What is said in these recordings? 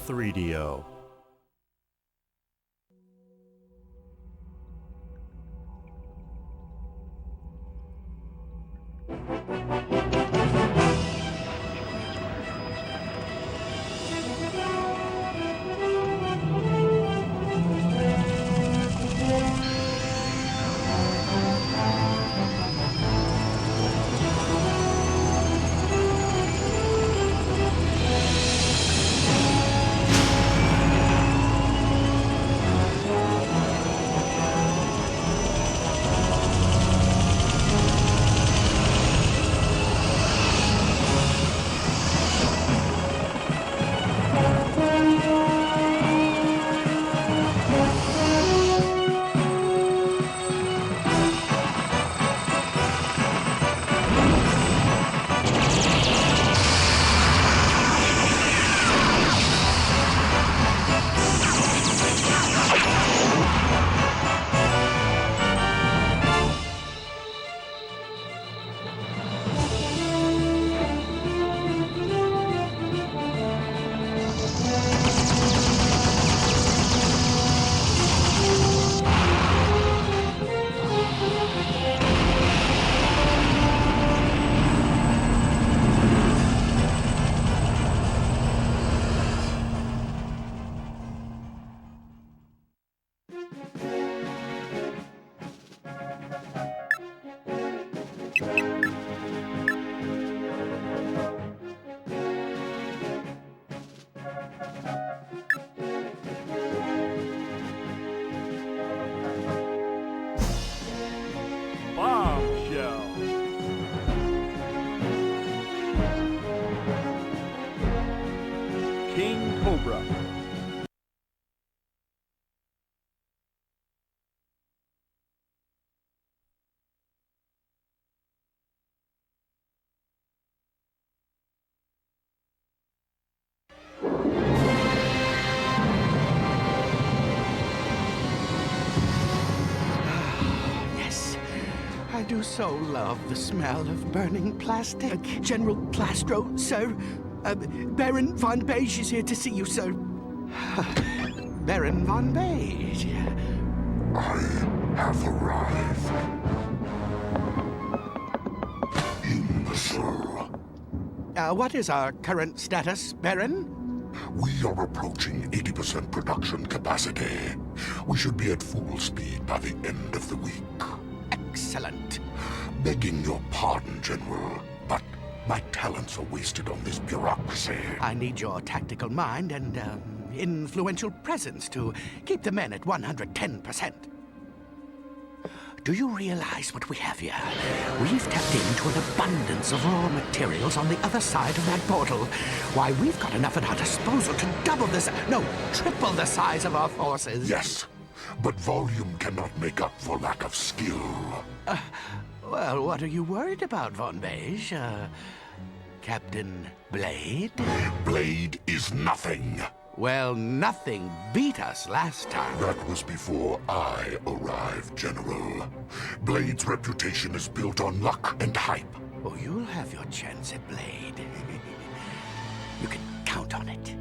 3DO. Bombshell. King Cobra. I do so love the smell of burning plastic. General Plastro, sir. Baron von Beige is here to see you, sir. Baron von Beige. I have arrived. Imbecile. What is our current status, Baron? We are approaching 80% production capacity. We should be at full speed by the end of the week. Excellent. Begging your pardon, General, but my talents are wasted on this bureaucracy. I need your tactical mind and influential presence to keep the men at 110%. Do you realize what we have here? We've tapped into an abundance of raw materials on the other side of that portal. Why, we've got enough at our disposal to double the triple the size of our forces. Yes, but volume cannot make up for lack of skill. Well, what are you worried about, Von Beige? Captain Blade? Blade is nothing. Well, nothing beat us last time. That was before I arrived, General. Blade's reputation is built on luck and hype. Oh, you'll have your chance at Blade. You can count on it.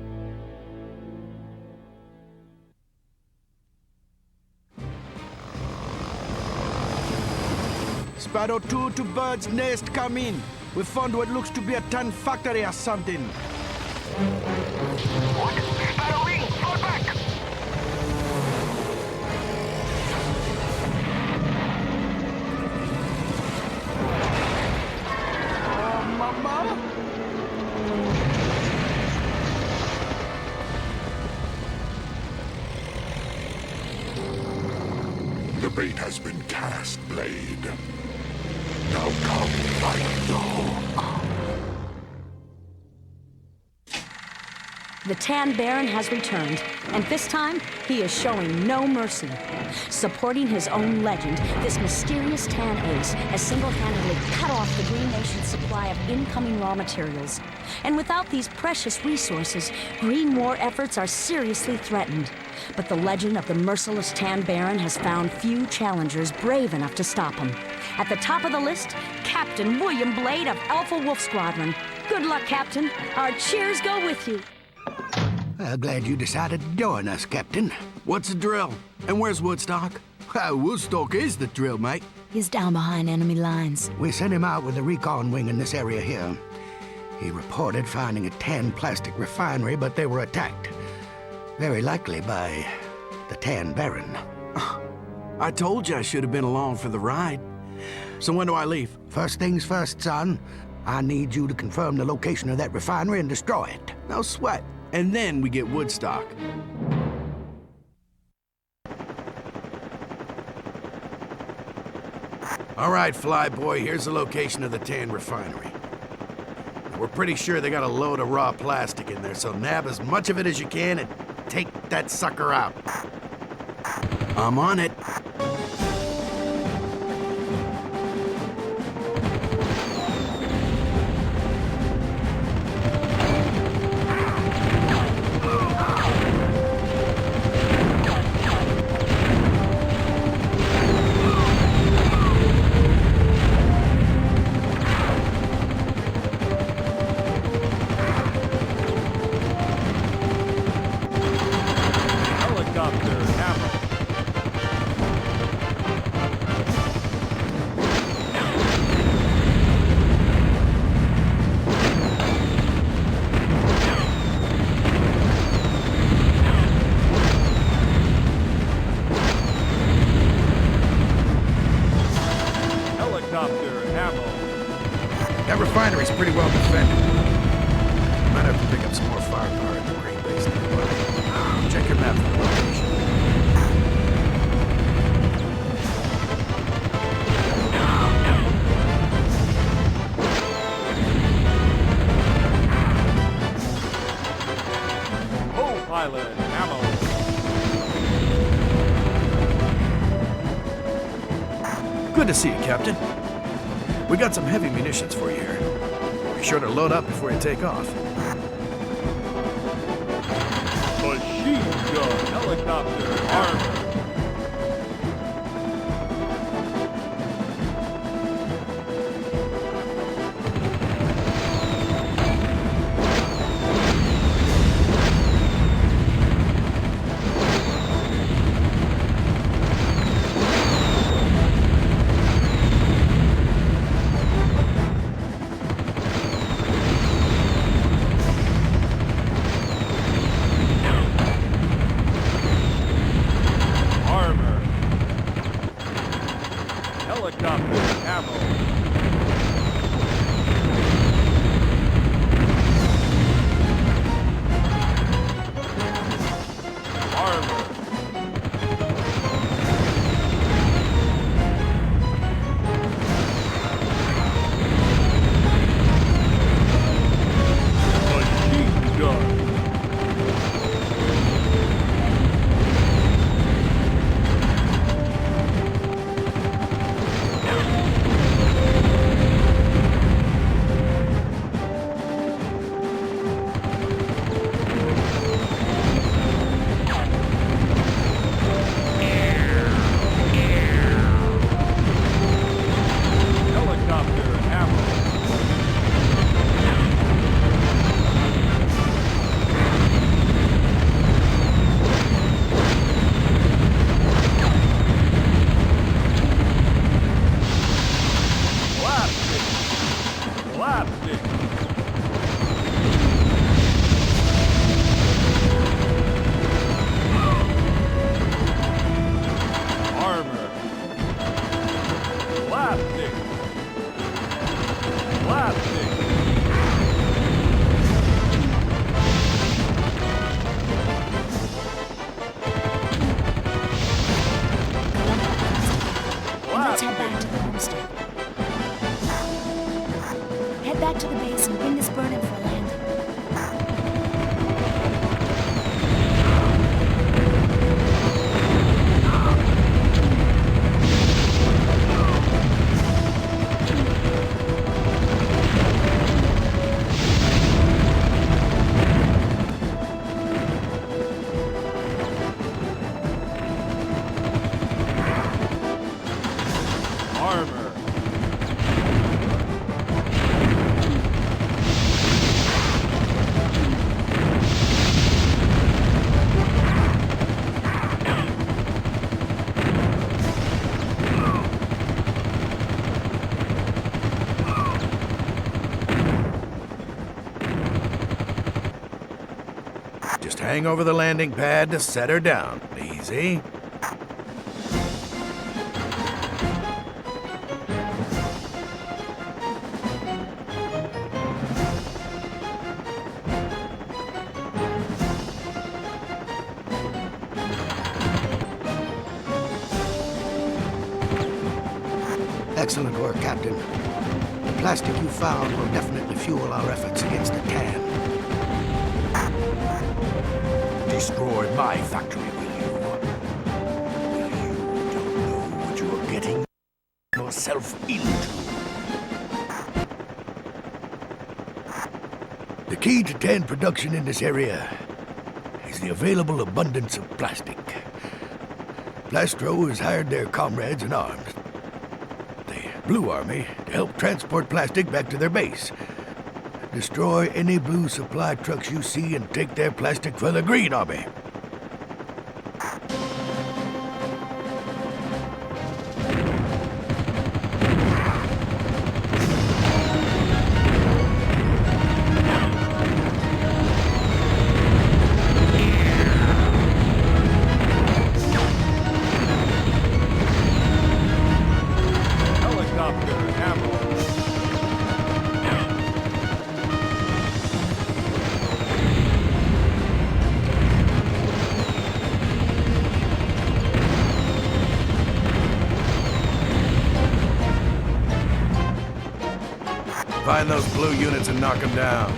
Sparrow 2 to Bird's Nest, come in. We found what looks to be a ton factory or something. What? Sparrow wing, fall back! Oh, Mama? The bait has been cast, Blade. Now come, fight dog. The Tan Baron has returned, and this time, he is showing no mercy. Supporting his own legend, this mysterious Tan Ace has single-handedly cut off the Green Nation's supply of incoming raw materials. And without these precious resources, Green War efforts are seriously threatened. But the legend of the merciless Tan Baron has found few challengers brave enough to stop him. At the top of the list, Captain William Blade of Alpha Wolf Squadron. Good luck, Captain. Our cheers go with you. Well, glad you decided to join us, Captain. What's the drill? And where's Woodstock? Woodstock is the drill, mate. He's down behind enemy lines. We sent him out with a recon wing in this area here. He reported finding a tan plastic refinery, but they were attacked. Very likely by the Tan Baron. I told you I should have been along for the ride. So when do I leave? First things first, son. I need you to confirm the location of that refinery and destroy it. No sweat. And then we get Woodstock. All right, Flyboy, here's the location of the Tan refinery. We're pretty sure they got a load of raw plastic in there, so nab as much of it as you can and take that sucker out. I'm on it. That refinery's pretty well defended. Might have to pick up some more firepower at the Green Base nearby. Check your map for the location. Co-pilot ammo. Good to see you, Captain. We got some heavy munitions for you here. Be sure to load up before you take off. Machine gun, helicopter, armor. hang over the landing pad to set her down. Easy. Excellent work, Captain. The plastic you found will definitely fuel our efforts against the tan. Destroy my factory, will you? You don't know what you are getting yourself into. The key to tan production in this area is the available abundance of plastic. Plastro has hired their comrades in arms, Blue Army, to help transport plastic back to their base. Destroy any blue supply trucks you see and take their plastic for the Green Army. Find those blue units and knock them down.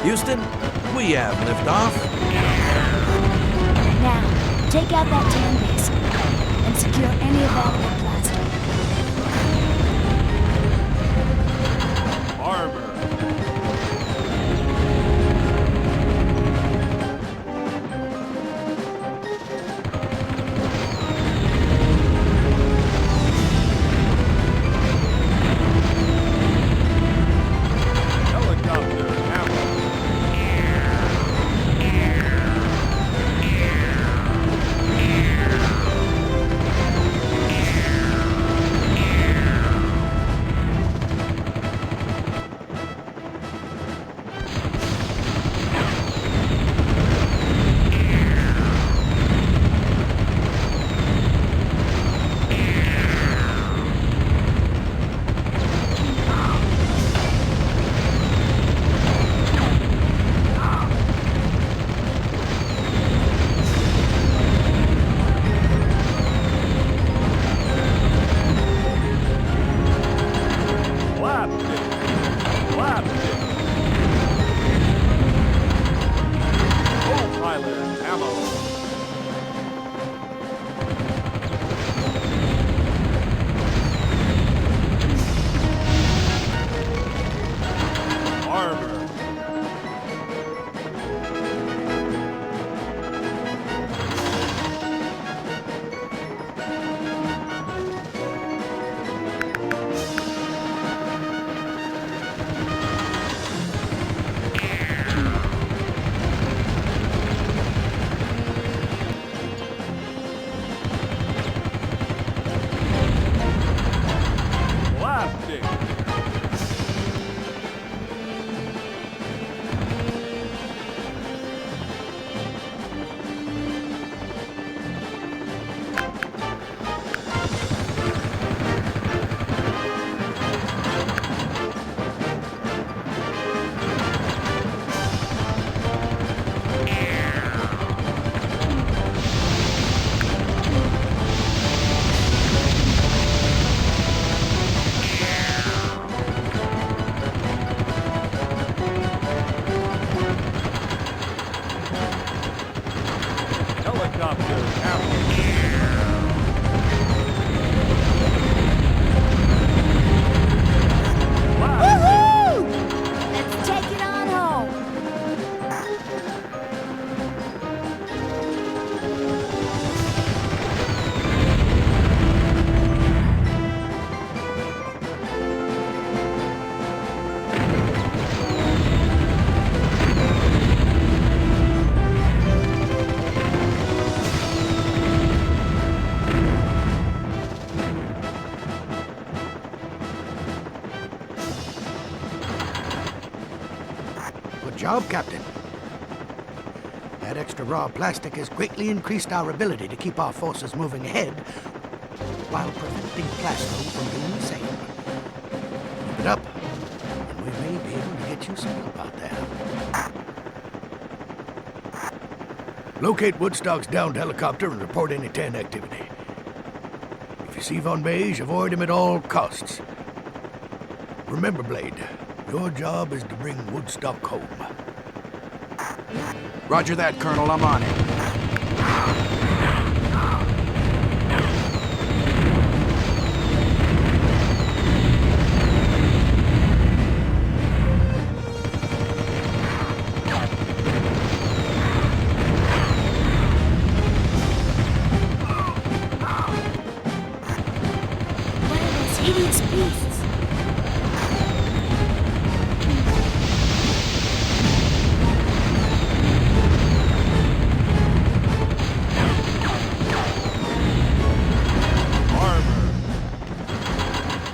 Houston, we have liftoff. Now, take out that tan base and secure any available plastic. Armor. job, Captain. That extra raw plastic has greatly increased our ability to keep our forces moving ahead while preventing Plasco from doing the same. Keep it up, and we may be able to get you some help out there. Locate Woodstock's downed helicopter and report any TAN activity. If you see Von Beige, avoid him at all costs. Remember, Blade, your job is to bring Woodstock home. Roger that, Colonel. I'm on it. What are those hideous beasts?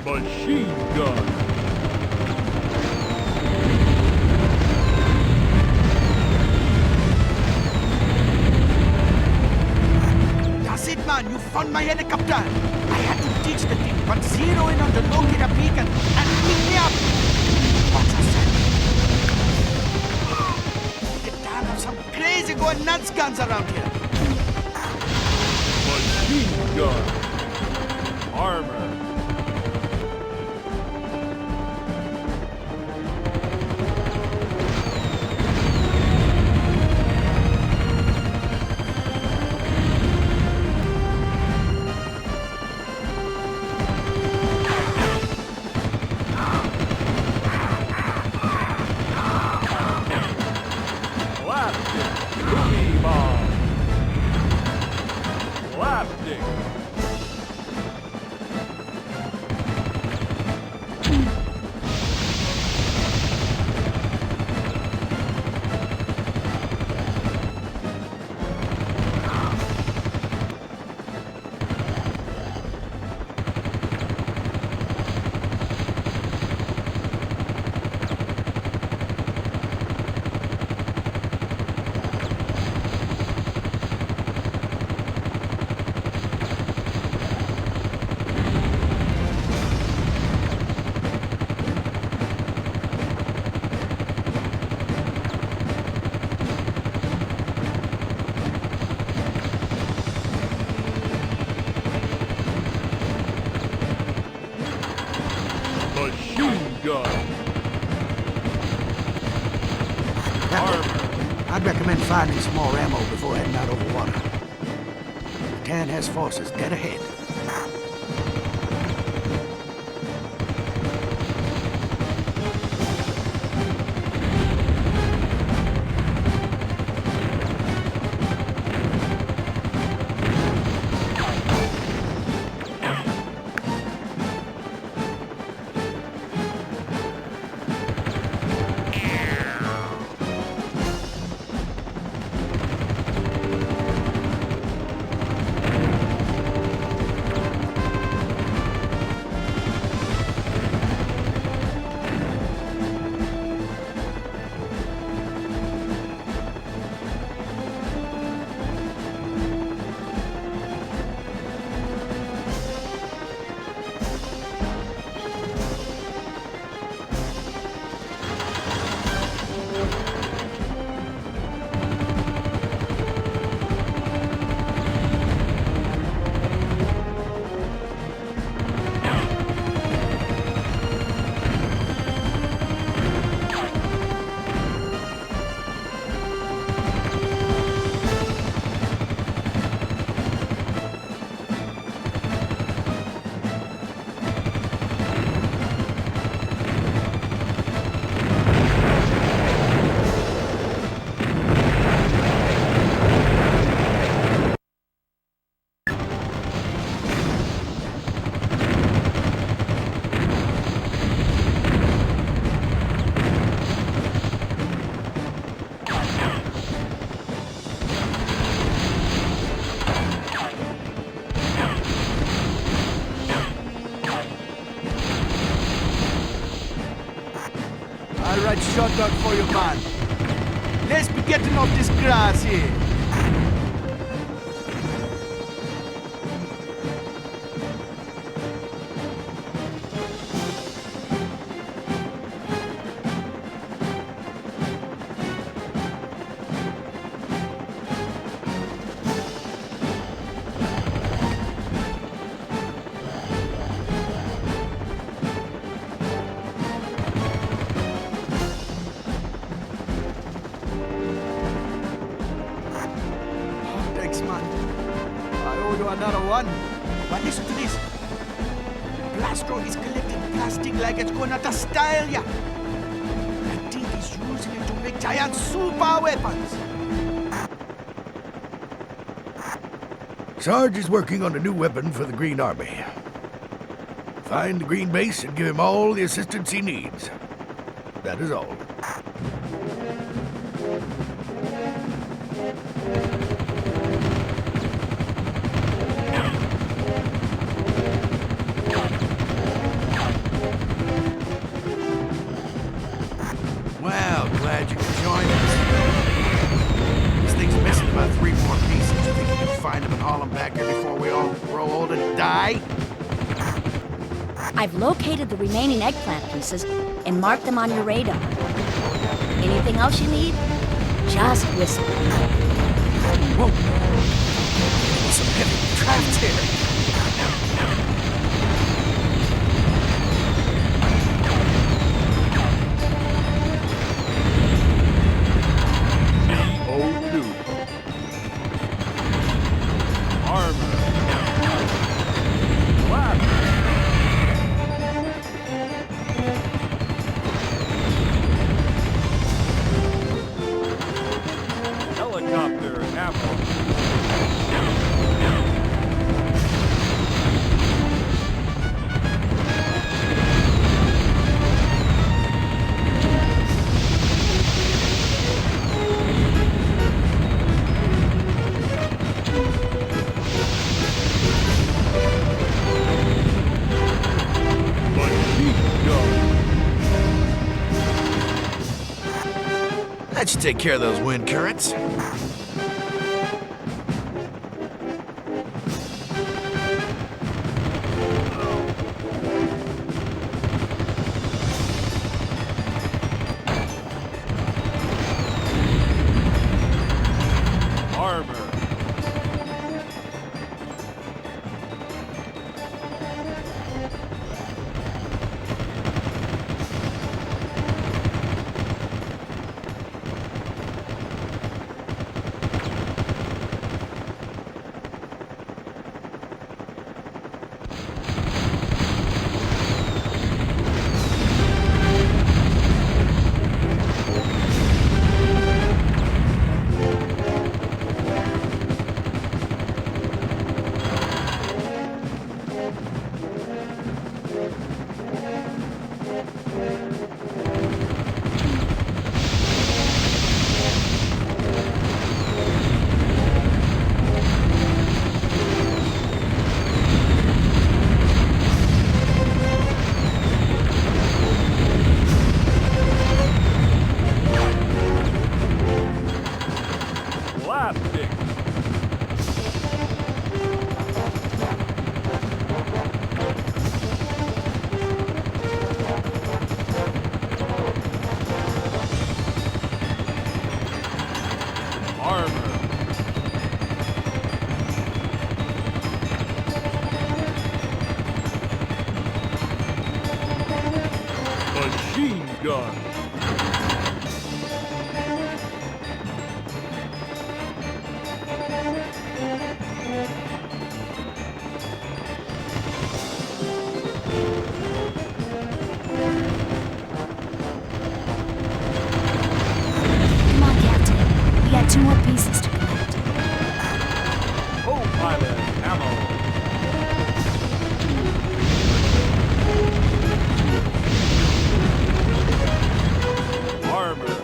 Machine gun. That's it, man. You found my helicopter. I had to ditch the thing, but zero in on the locator beacon and pick me up. What's a second? The town have some crazy going nuts guns around here. Machine gun. Armor. Movie bomb. Slapstick. Machine gun. Armor. I'd recommend finding some more ammo before heading out over water. The TAN has forces dead ahead. I'll ride shotgun for you, man. Let's be getting off this grass here. Thanks, man. I owe you another one. But listen to this. Blastro is collecting plastic like it's going out of style, yeah. I think he's using it to make giant super weapons. Sarge is working on a new weapon for the Green Army. Find the Green Base and give him all the assistance he needs. That is all. Well, glad you could join us. This thing's missing about 3 more pieces. You think you can find them and haul them back here before we all grow old and die? I've located the remaining eggplant pieces and marked them on your radar. Anything else you need? Just whisper. Whoa. Some heavy drafts here. That should take care of those wind currents. Two more pieces to collect. Co-pilot ammo. Armor.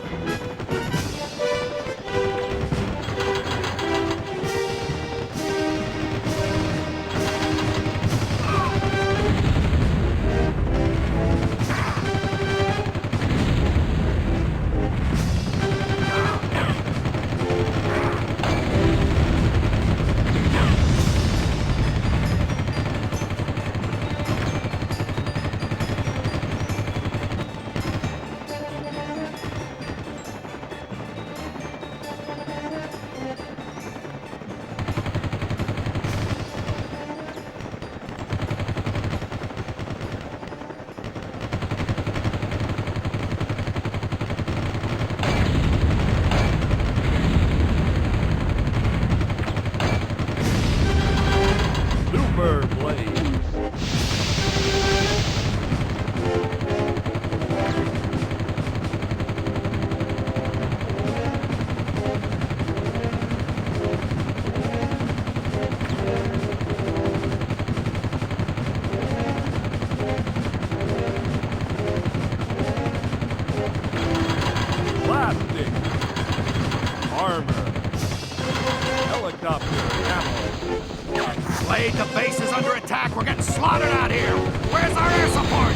Wait, the base is under attack. We're getting slaughtered out here. Where's our air support?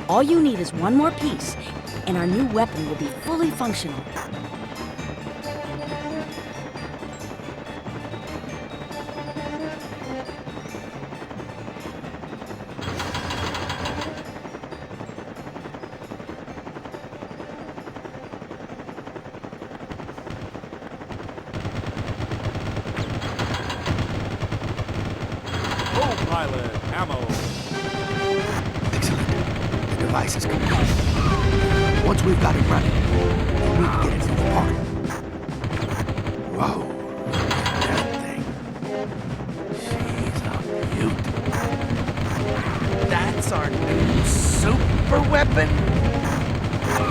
All you need is one more piece, and our new weapon will be fully functional. Co-pilot ammo. Device is complete. Once we've got it running, we'll need to get it through the park. Whoa, look at that thing. She's a beaut. That's our new super weapon?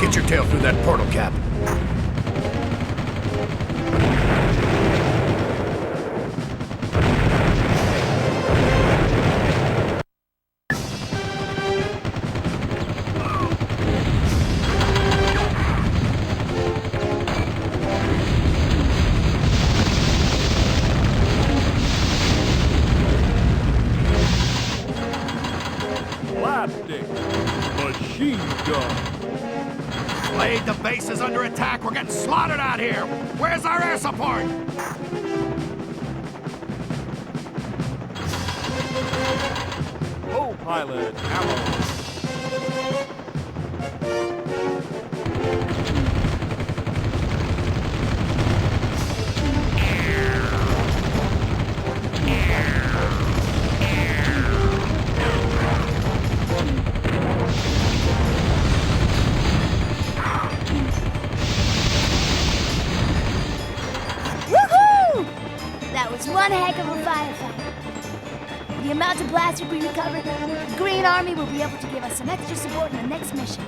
Get your tail through that portal, Cap. Machine gun. Blade, the base is under attack. We're getting slaughtered out here. Where's our air support? Co-pilot ammo. One heck of a firefight. The amount of blaster we recover, the Green Army will be able to give us some extra support in the next mission.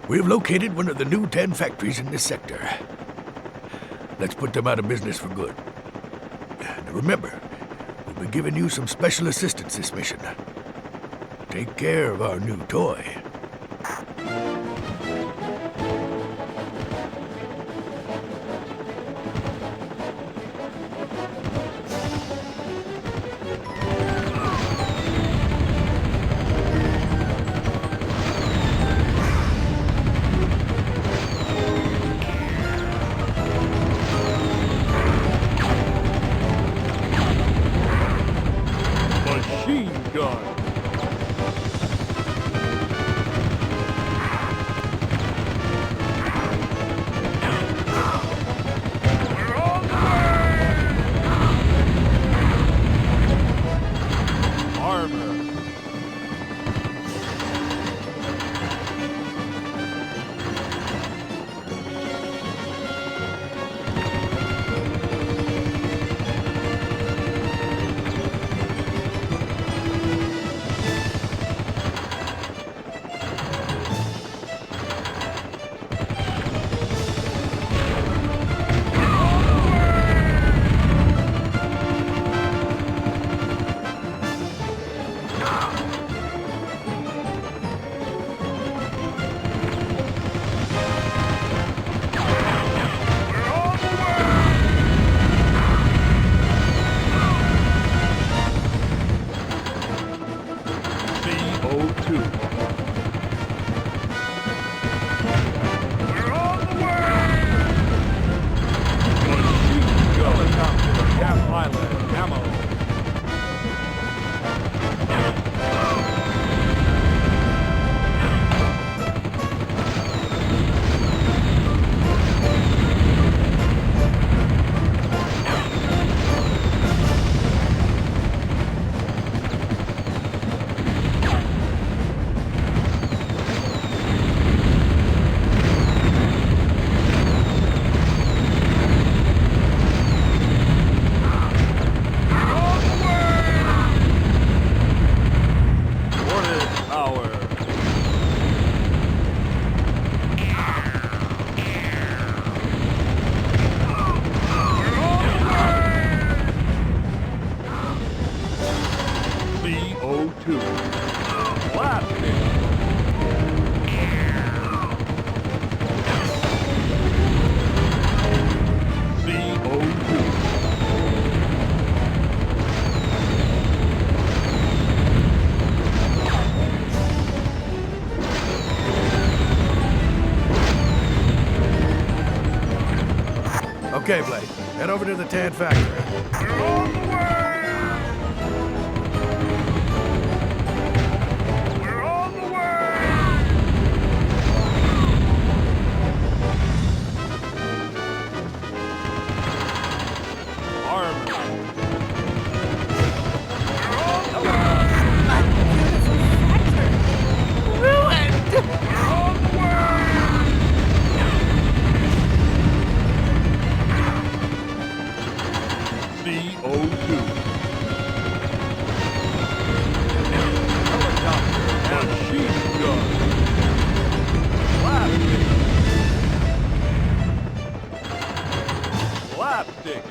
We've located one of the new 10 factories in this sector. Let's put them out of business for good. And remember, we'll be giving you some special assistance this mission. Take care of our new toy. Machine gun. Head over to the tan factory. We're on the way! We're on the way! Armor. CO2. Helicopter. Machine gun. Slapstick. Slapstick.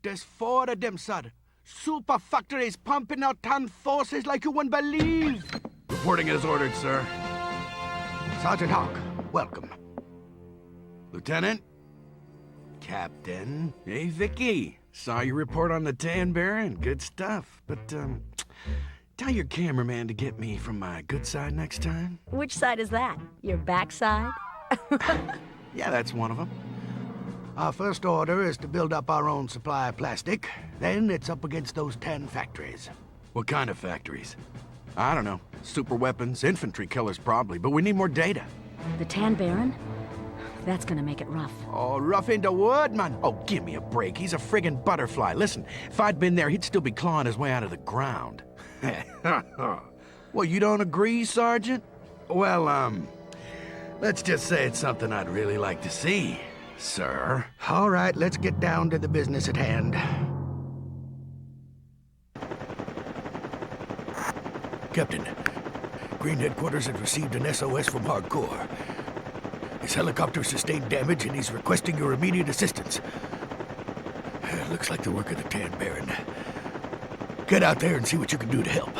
There's 4 of them, sir. Super factories pumping out ton forces like you wouldn't believe. Reporting as ordered, sir. Sergeant Hawk, welcome. Lieutenant? Captain? Hey, Vicky. Saw your report on the Tan Baron. Good stuff. But, tell your cameraman to get me from my good side next time. Which side is that? Your backside? Yeah, that's one of them. Our first order is to build up our own supply of plastic. Then it's up against those 10 factories. What kind of factories? I don't know. Super weapons, infantry killers probably, but we need more data. The Tan Baron? That's gonna make it rough. Oh, rough in the wood, man. Oh, give me a break. He's a friggin' butterfly. Listen, if I'd been there, he'd still be clawing his way out of the ground. Well, you don't agree, Sergeant? Well, let's just say it's something I'd really like to see, sir. All right, let's get down to the business at hand. Captain, Green Headquarters has received an SOS from Hardcore. His helicopter sustained damage and he's requesting your immediate assistance. Looks like the work of the Tan Baron. Get out there and see what you can do to help.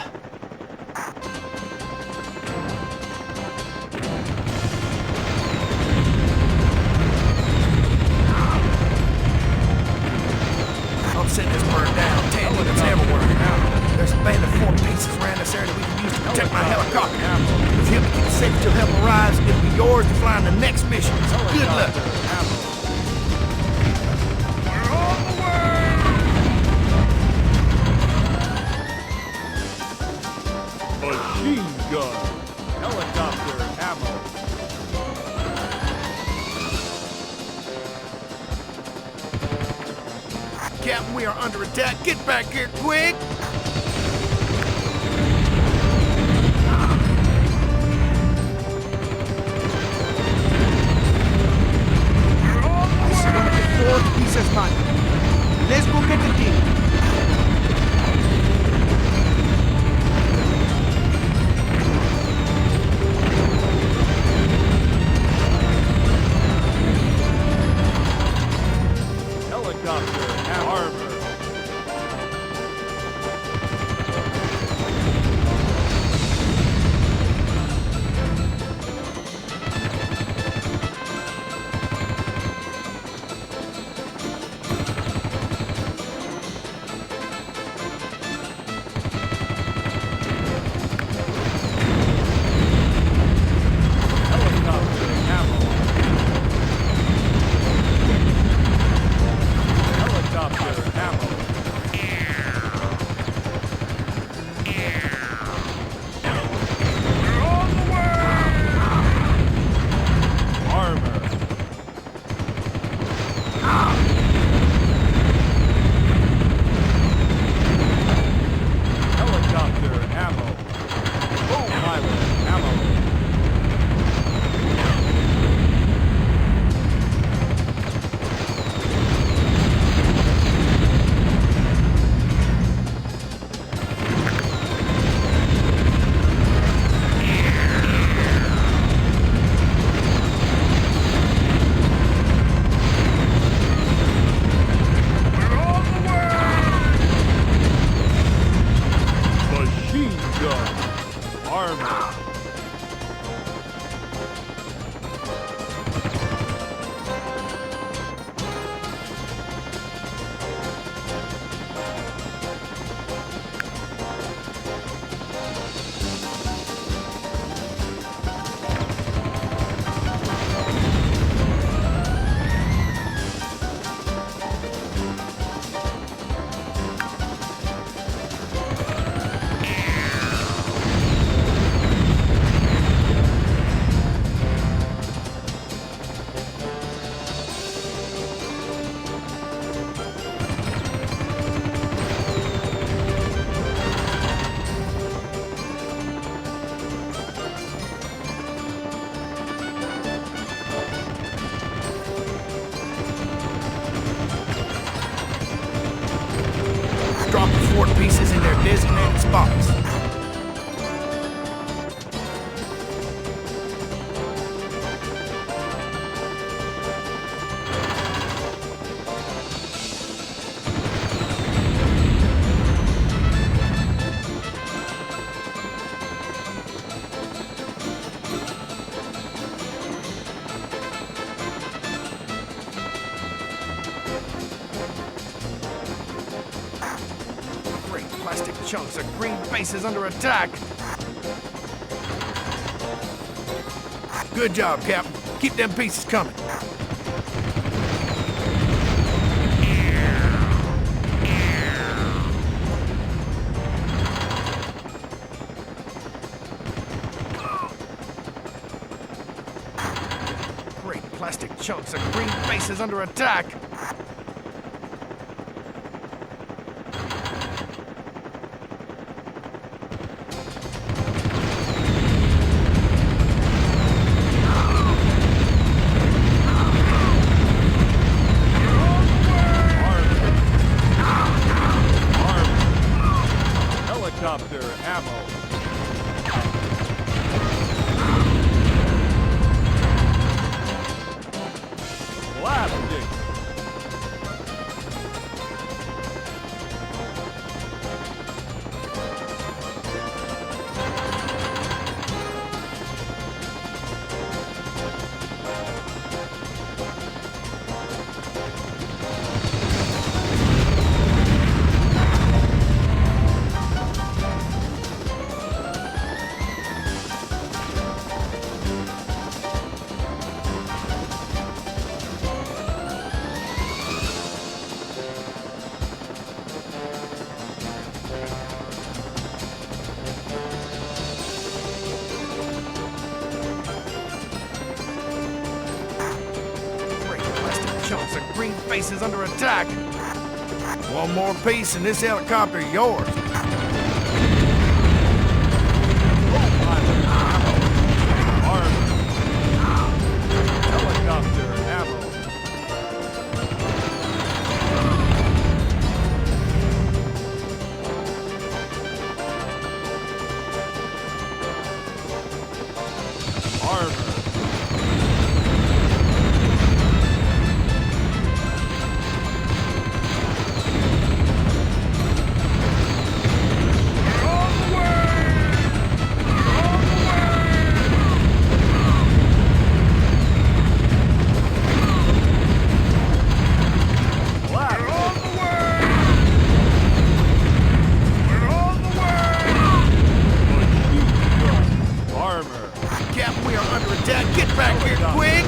I'm setting this bird down. 10 units everywhere. There's a band of 4 pieces around this area that we can use to protect my helicopter. If he'll keep it safe till help arrives, it'll be yours to fly on the next mission. Good luck. We're on the way! Machine gun. Helicopter ammo. Captain, we are under attack. Get back here quick! This is one of the 4 pieces, man. Let's go get the team. Helicopter armor. pieces in their designated spots. Plastic chunks of green faces under attack. Good job, Captain. Keep them pieces coming. Great plastic chunks of green faces under attack. Helicopter ammo. Plastic. Chunks of green faces under attack. One more piece and this helicopter is yours. Helicopter ammo. Armor. Get back here, quick!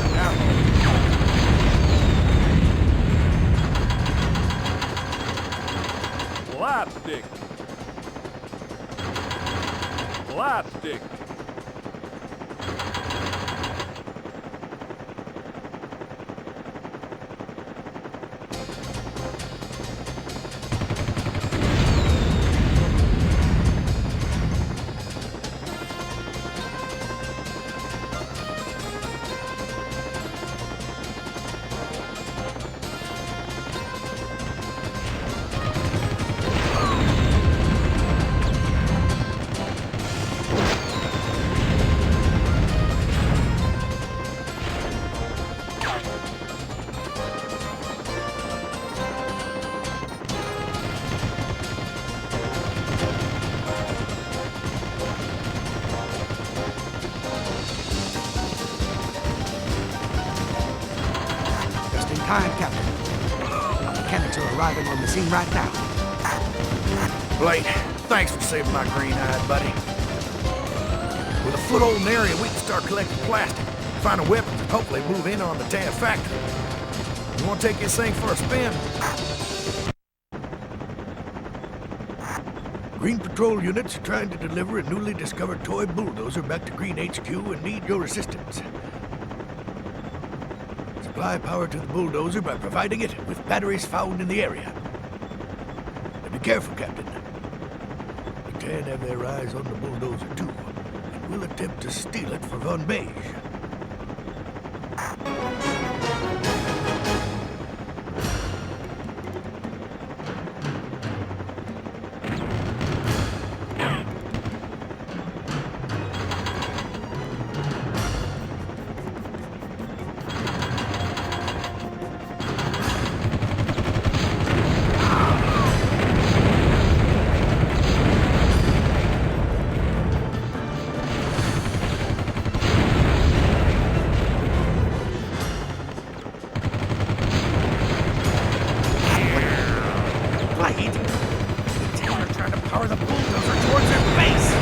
Plastic. Plastic. Time, Captain. Our mechanics are arriving on the scene right now. Blade, thanks for saving my green-eyed buddy. With a foothold in the area, we can start collecting plastic, find a weapon, and hopefully move in on the tan factory. You want to take this thing for a spin? Green patrol units are trying to deliver a newly discovered toy bulldozer back to Green HQ and need your assistance. Supply power to the bulldozer by providing it with batteries found in the area. Now be careful, Captain. The Tan have their eyes on the bulldozer too, and will attempt to steal it for Von Beige. blade. The Tan are trying to power the Bulldozer towards their base.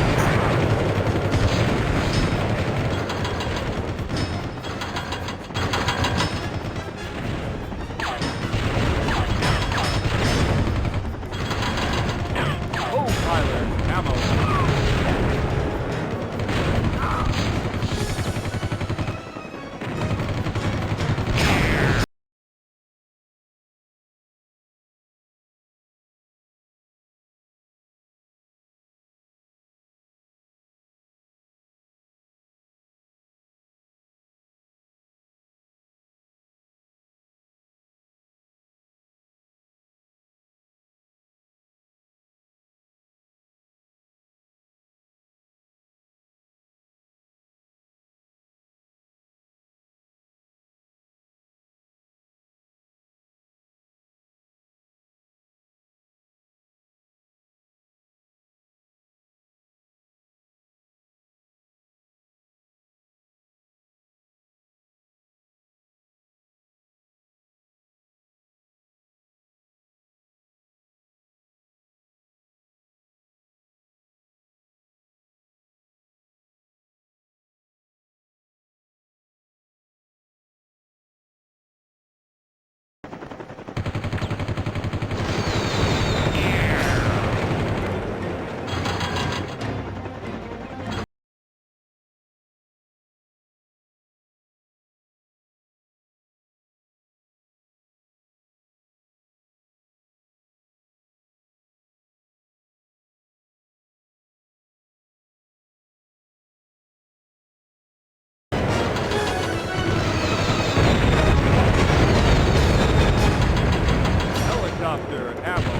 Helicopter ammo.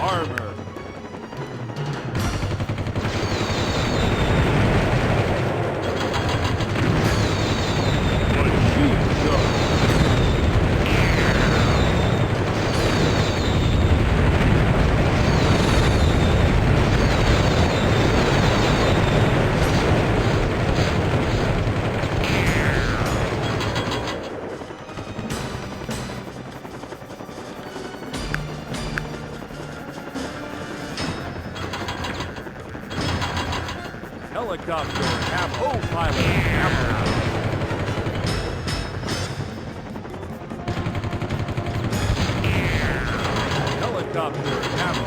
Armor. Machine gun. Helicopter ammo. Pilot ammo. Helicopter ammo.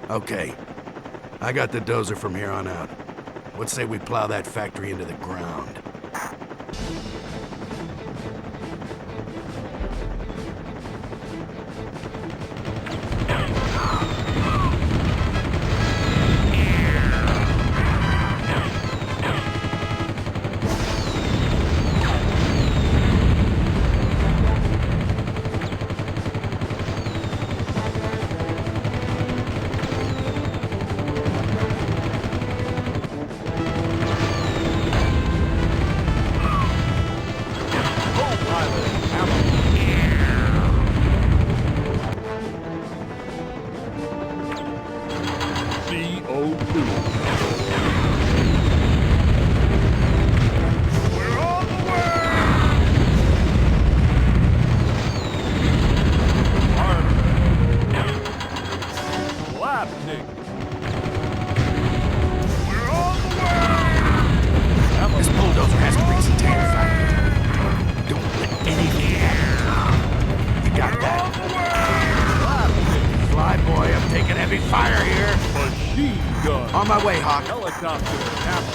Okay. I got the dozer from here on out. What say we plow that factory into the ground? This bulldozer has to reach the Tan factory. Don't let anything happen. You got that? Fly boy, I'm taking heavy fire here. Machine gun. On my way, Hawk. Helicopter ammo.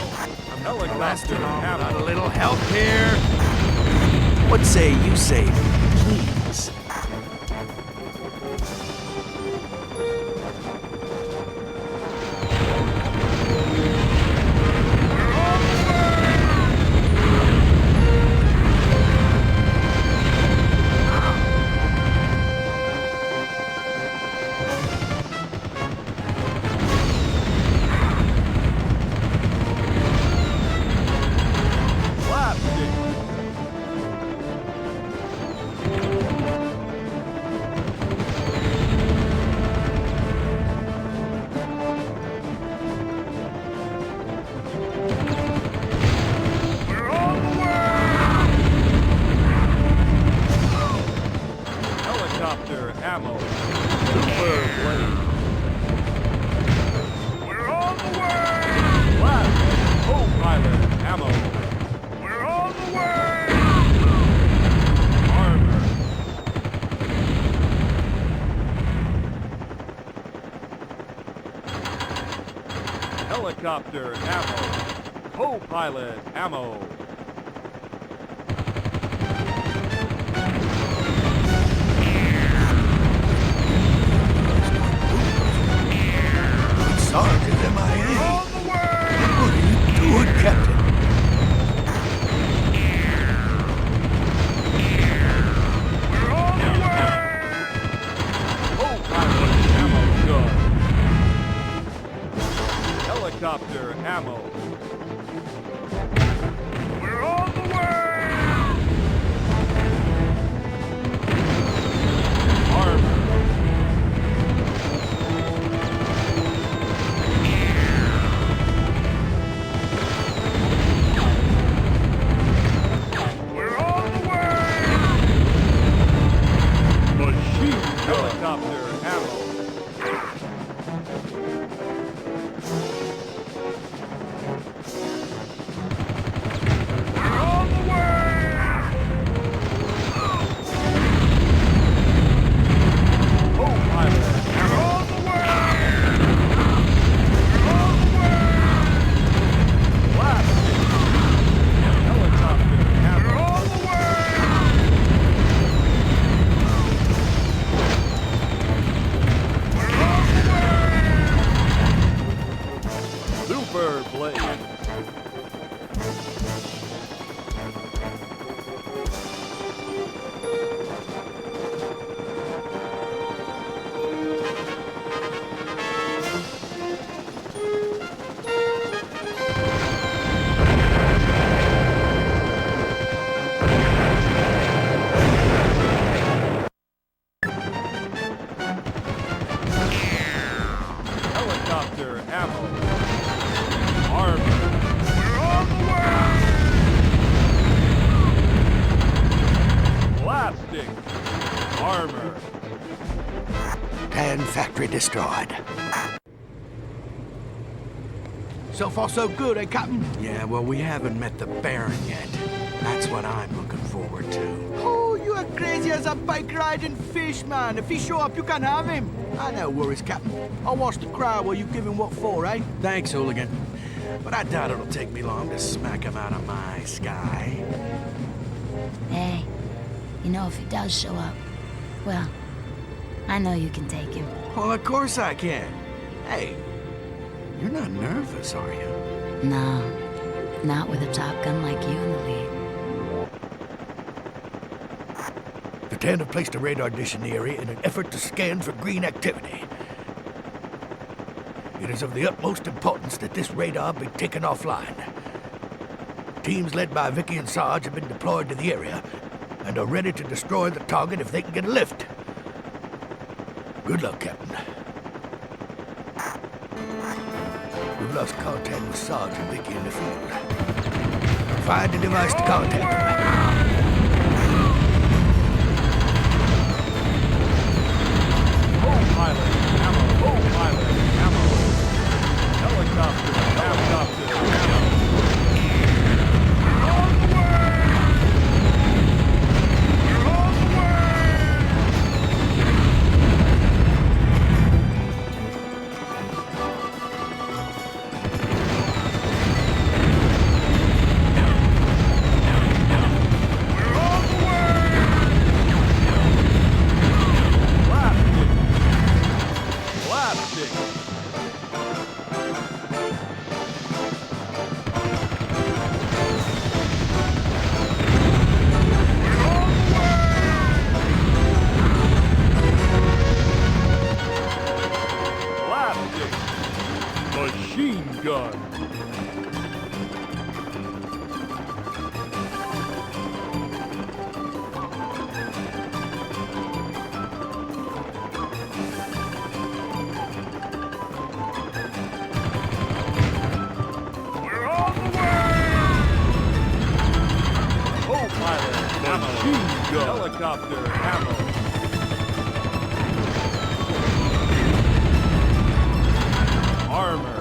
Helicopter Got ammo. a little help here. What say you save, please? Helicopter ammo. Super blade. We're on the way! Blast. Co-pilot ammo. We're on the way! Armor. Helicopter ammo. Co-pilot ammo. Sarge is MIA. On the way! What are you doing, Captain? We're on the way! Co-pilot ammo gun. Helicopter ammo. We're on the way! Armor. We're on the way! Machine gun. Helicopter ammo. We're on the way! Co-pilot We're ammo. on the way! We're on the way! Blast. Helicopter We're ammo. on the way! We're on the way! Super blade. Helicopter ammo. Armor. We're on the way! Blasting. Armor. Tan factory destroyed. So far, so good, eh, Captain? Yeah, well, we haven't met the Baron yet. That's what I'm looking forward to. Oh, you are crazy as a bike-riding fish, man. If he show up, you can have him. No worries, Captain. I'll watch the crowd while you give him what for, eh? Thanks, Hooligan. But I doubt it'll take me long to smack him out of my sky. Hey, you know, if he does show up, well, I know you can take him. Well, of course I can. Hey, you're not nervous, are you? No, not with a Top Gun like you in the lead. The Tan have placed a radar dish in the area in an effort to scan for green activity. It is of the utmost importance that this radar be taken offline. Teams led by Vicky and Sarge have been deployed to the area and are ready to destroy the target if they can get a lift. Good luck, Captain. We've lost contact with Sarge and Vicky in the field. Find the device to contact them. Co-pilot ammo. Co-pilot ammo. Helicopter. Helicopter ammo. We're on the way! We're on the way! We're on the way! Blasting. Blasting. Blasting. Machine gun. We're on the way! Co-pilot ammo. Machine gun. Helicopter ammo. Armor.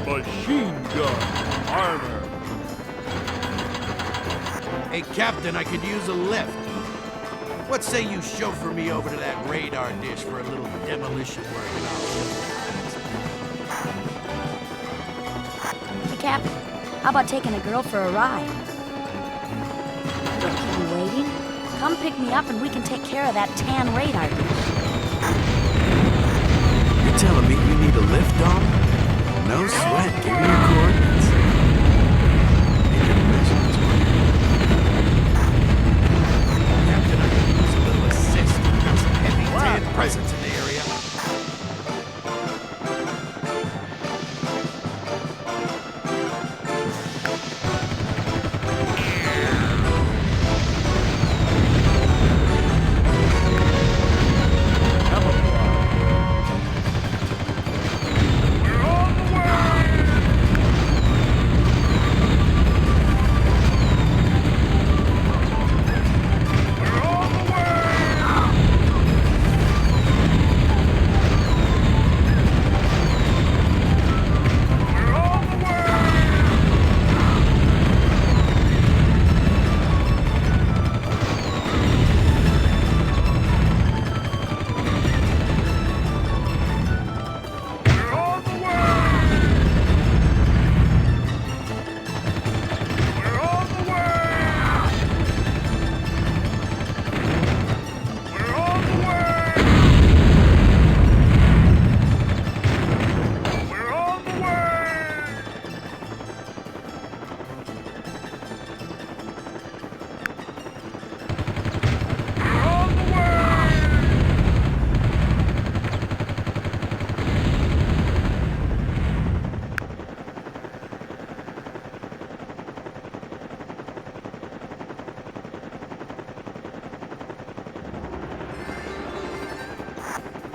Machine gun. Armor. Hey, Captain, I could use a lift. What say you chauffeur me over to that radar dish for a little demolition work and I'll show you. Hey, Captain, how about taking a girl for a ride? Don't keep me waiting. Come pick me up and we can take care of that tan radar dish. You're telling me you need a lift, Dom? No sweat. Give me your coordinates. Make your measurements work. Captain, I could use a little assist. We've got some heavy tan presence in the area.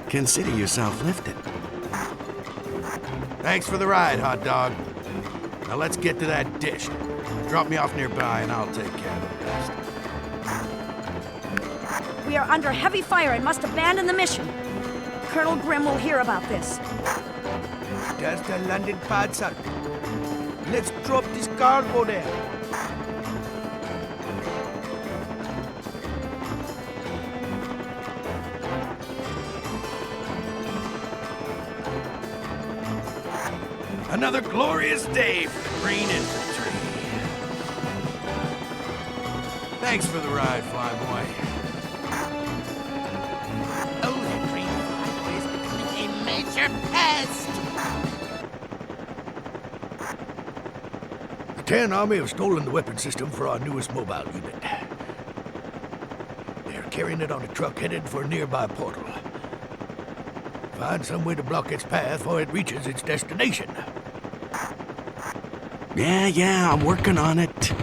Consider yourself lifted. Thanks for the ride, hot dog. Now let's get to that dish. Drop me off nearby and I'll take care of the rest. We are under heavy fire and must abandon the mission. Colonel Grimm will hear about this. That's the London pod, sir. Let's drop this cargo there. Another glorious day for the Green Infantry. Thanks for the ride, Flyboy. Oh, that green flyboy is becoming a major pest! The Tan Army have stolen the weapon system for our newest mobile unit. They're carrying it on a truck headed for a nearby portal. Find some way to block its path before it reaches its destination. Yeah, I'm working on it.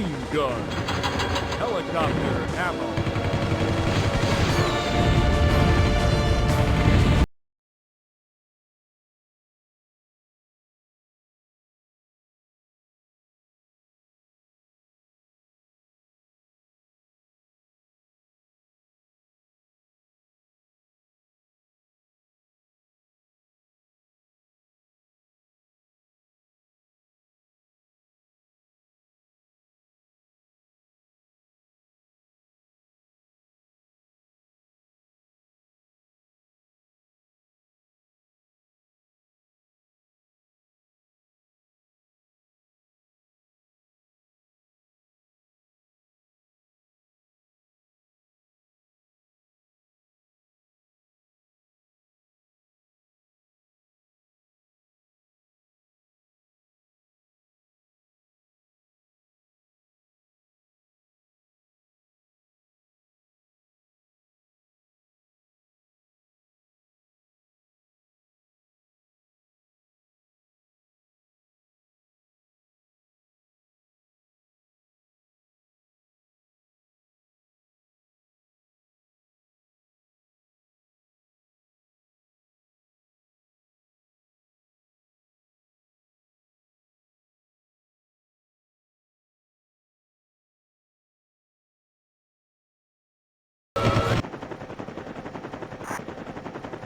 Machine gun. Helicopter ammo.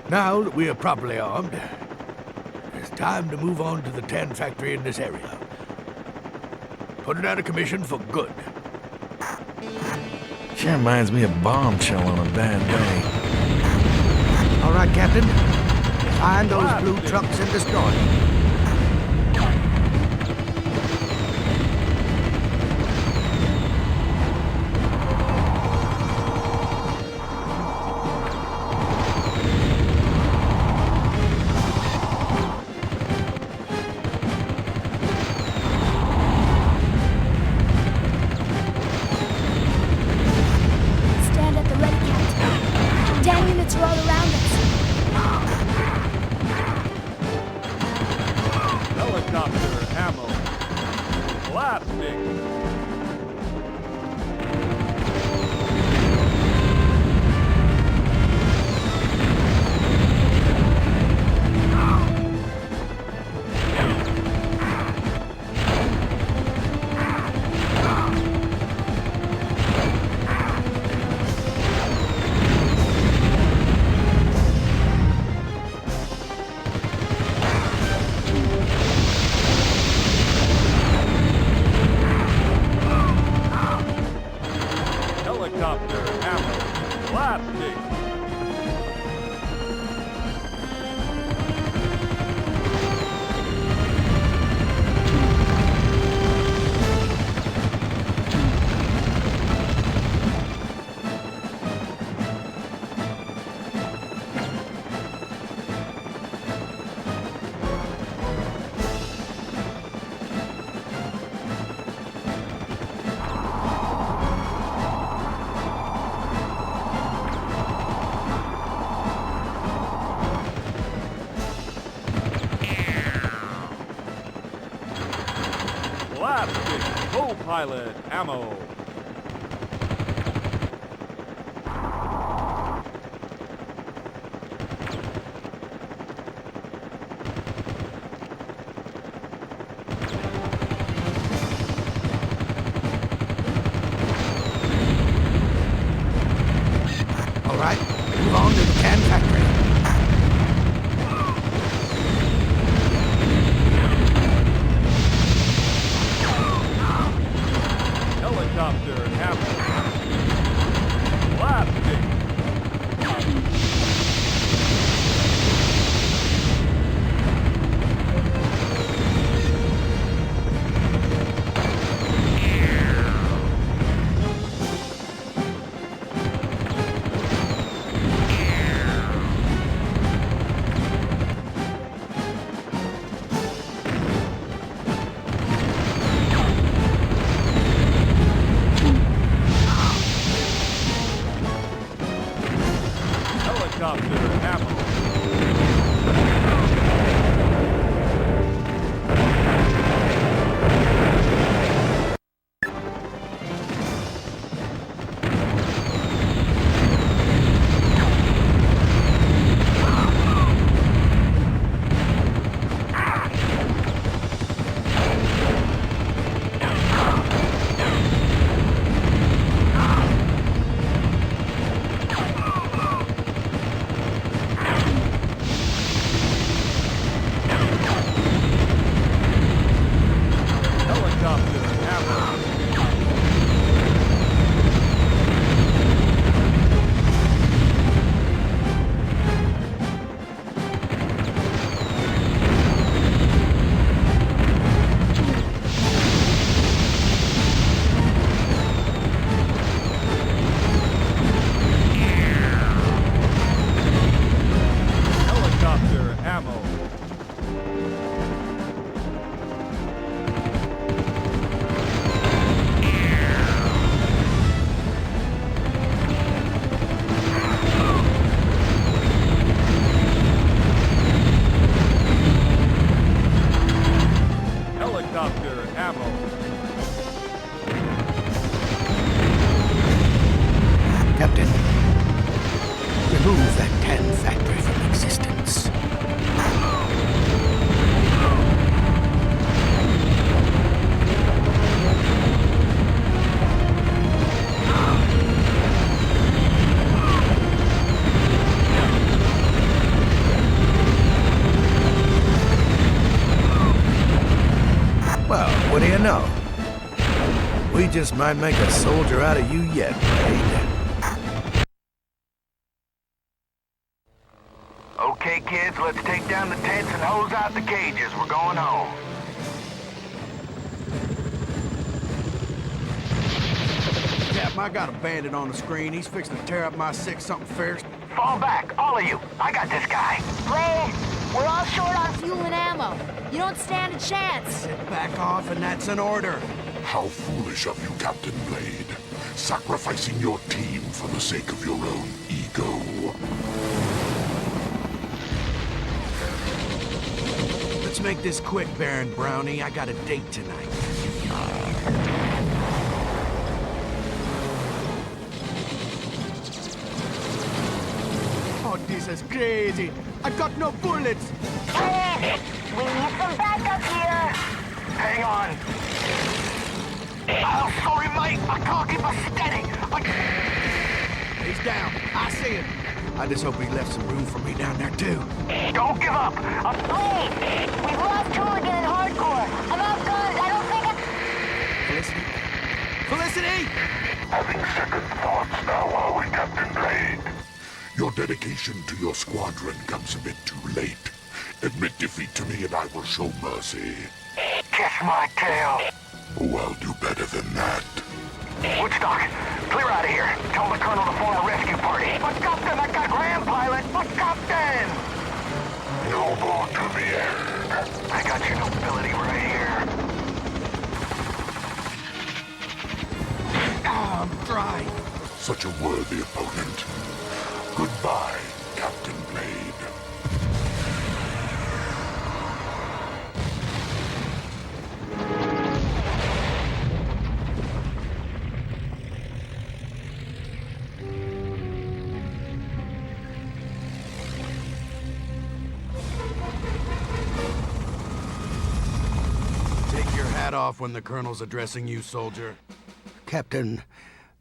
Now that we are properly armed, it's time to move on to the tan factory in this area. Put it out of commission for good. Sure reminds me of Bombshell on a bad day. All right, Captain. Find those blue trucks and destroy them. Co-pilot ammo. All right, move on to the tan factory. Helicopter ammo. Plastic. just might make a soldier out of you yet, Blade. Okay, kids, let's take down the tents and hose out the cages. We're going home. Captain, I got a bandit on the screen. He's fixing to tear up my six-something Ferris. Fall back, all of you. I got this guy. Blade, we're all short on fuel and ammo. You don't stand a chance. Sit back off, and that's an order. How foolish of you, Captain Blade. Sacrificing your team for the sake of your own ego. Let's make this quick, Baron Brownie. I got a date tonight. Oh, this is crazy. I got no bullets. Blade, we need some backup here. Hang on. Oh, sorry, mate. I can't keep us steady. He's down. I see him. I just hope he left some room for me down there, too. Don't give up. Blade, we've lost Truckin in hardcore. I'm outgunned. I don't think Felicity? Felicity! Having second thoughts now, are we, Captain Blade? Your dedication to your squadron comes a bit too late. Admit defeat to me and I will show mercy. Kiss my tail. Oh, I'll do better than that. Woodstock, clear out of here. Tell the colonel to form a rescue party. But Captain, I got Grand Pilot. But Captain! Noble to the end. I got your nobility right here. Ah, I'm dry. Such a worthy opponent. Goodbye, Captain Blade. Take your hat off when the colonel's addressing you, soldier. Captain,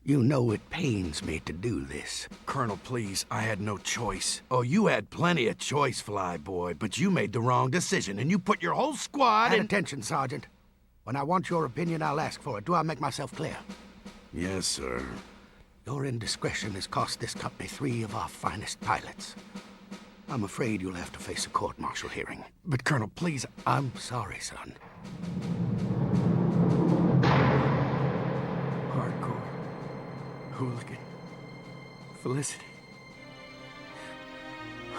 you know it pains me to do this. Colonel, please, I had no choice. Oh, you had plenty of choice, Flyboy, but you made the wrong decision, and you put your whole squad in... Attention, Sergeant. When I want your opinion, I'll ask for it. Do I make myself clear? Yes, sir. Your indiscretion has cost this company 3 of our finest pilots. I'm afraid you'll have to face a court-martial hearing. But, Colonel, please, I'm sorry, son. Hardcore. Hooligan. Felicity.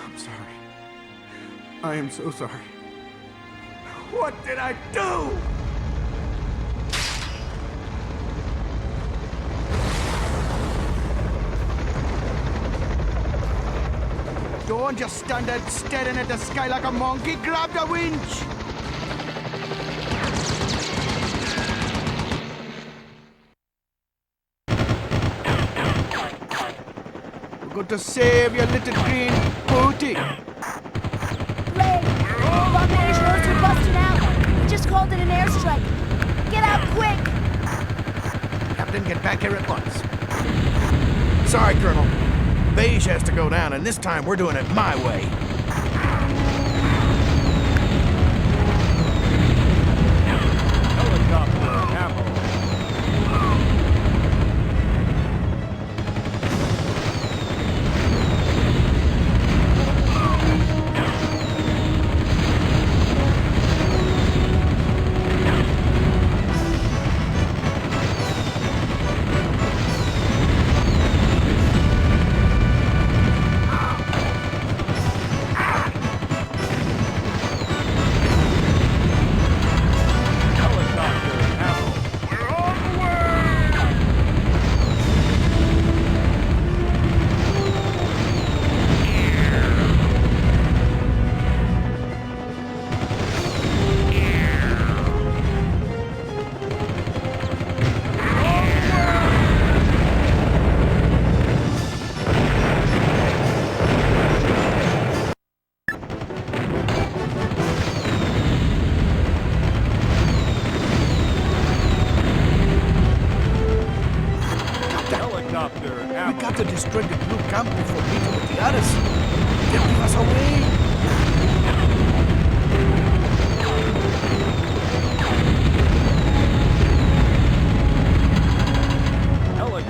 I'm sorry. I am so sorry. What did I do? Don't just stand there staring at the sky like a monkey. Grab the winch! We're going to save your little green booty. Blade, Bomb managers are busting out. We just called in an airstrike. Get out quick! Captain, get back here at once. Sorry, Colonel. Beige has to go down, and this time we're doing it my way. Helicopter ammo. We got to destroy the blue camp before meeting with the others. They'll give us away.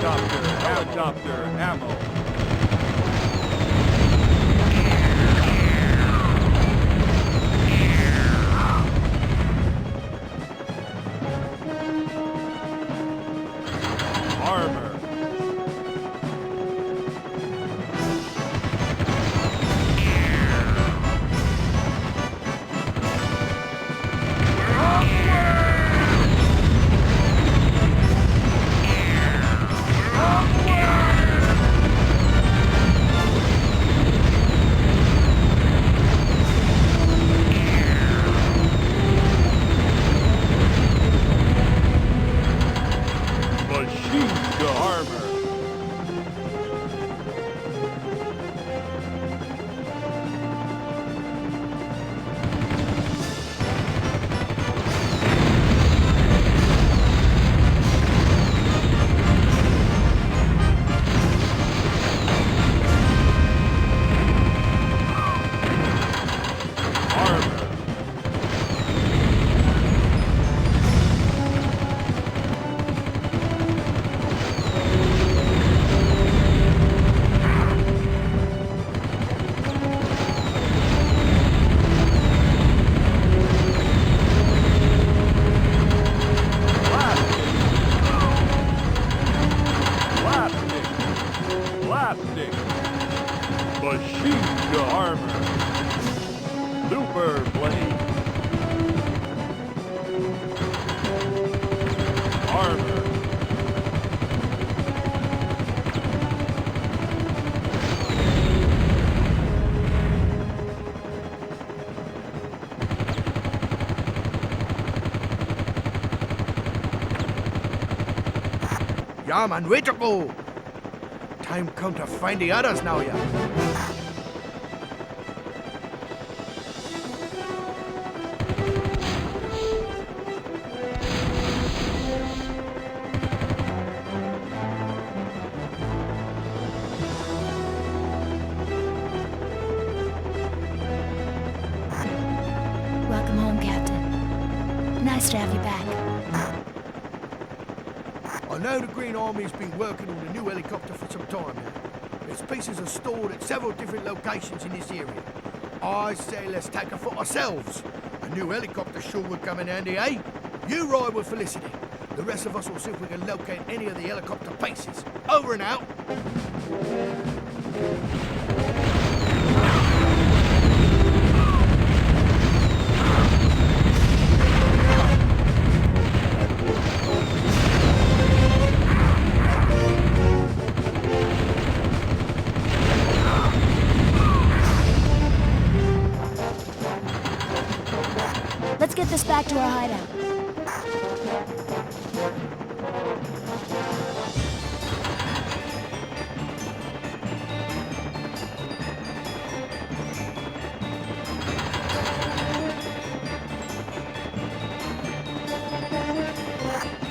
Helicopter ammo. Armor. Ja, man, wait to go. Time come to find the others now, yeah. Welcome home, Captain. Nice to have you back. I know the Green Army's been working on a new helicopter for some time now. Its pieces are stored at several different locations in this area. I say let's take her for ourselves. A new helicopter sure would come in handy, eh? You ride with Felicity. The rest of us will see if we can locate any of the helicopter pieces. Over and out. Let's get this back to our hideout.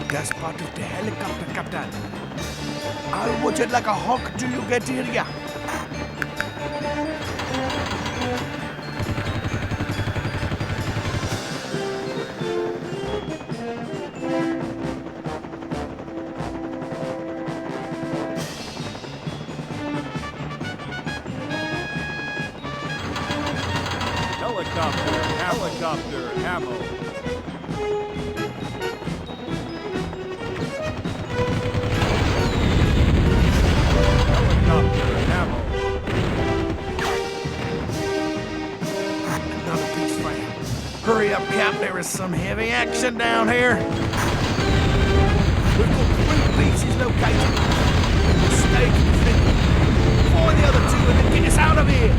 That's part of the helicopter, Captain. I'll watch it like a hawk till you get here, yeah. Helicopter ammo. Helicopter ammo. Another piece for him. Hurry up, Cap. There is some heavy action down here. We've got 3 pieces located. We'll stay confident. Find the other 2 and then get us out of here.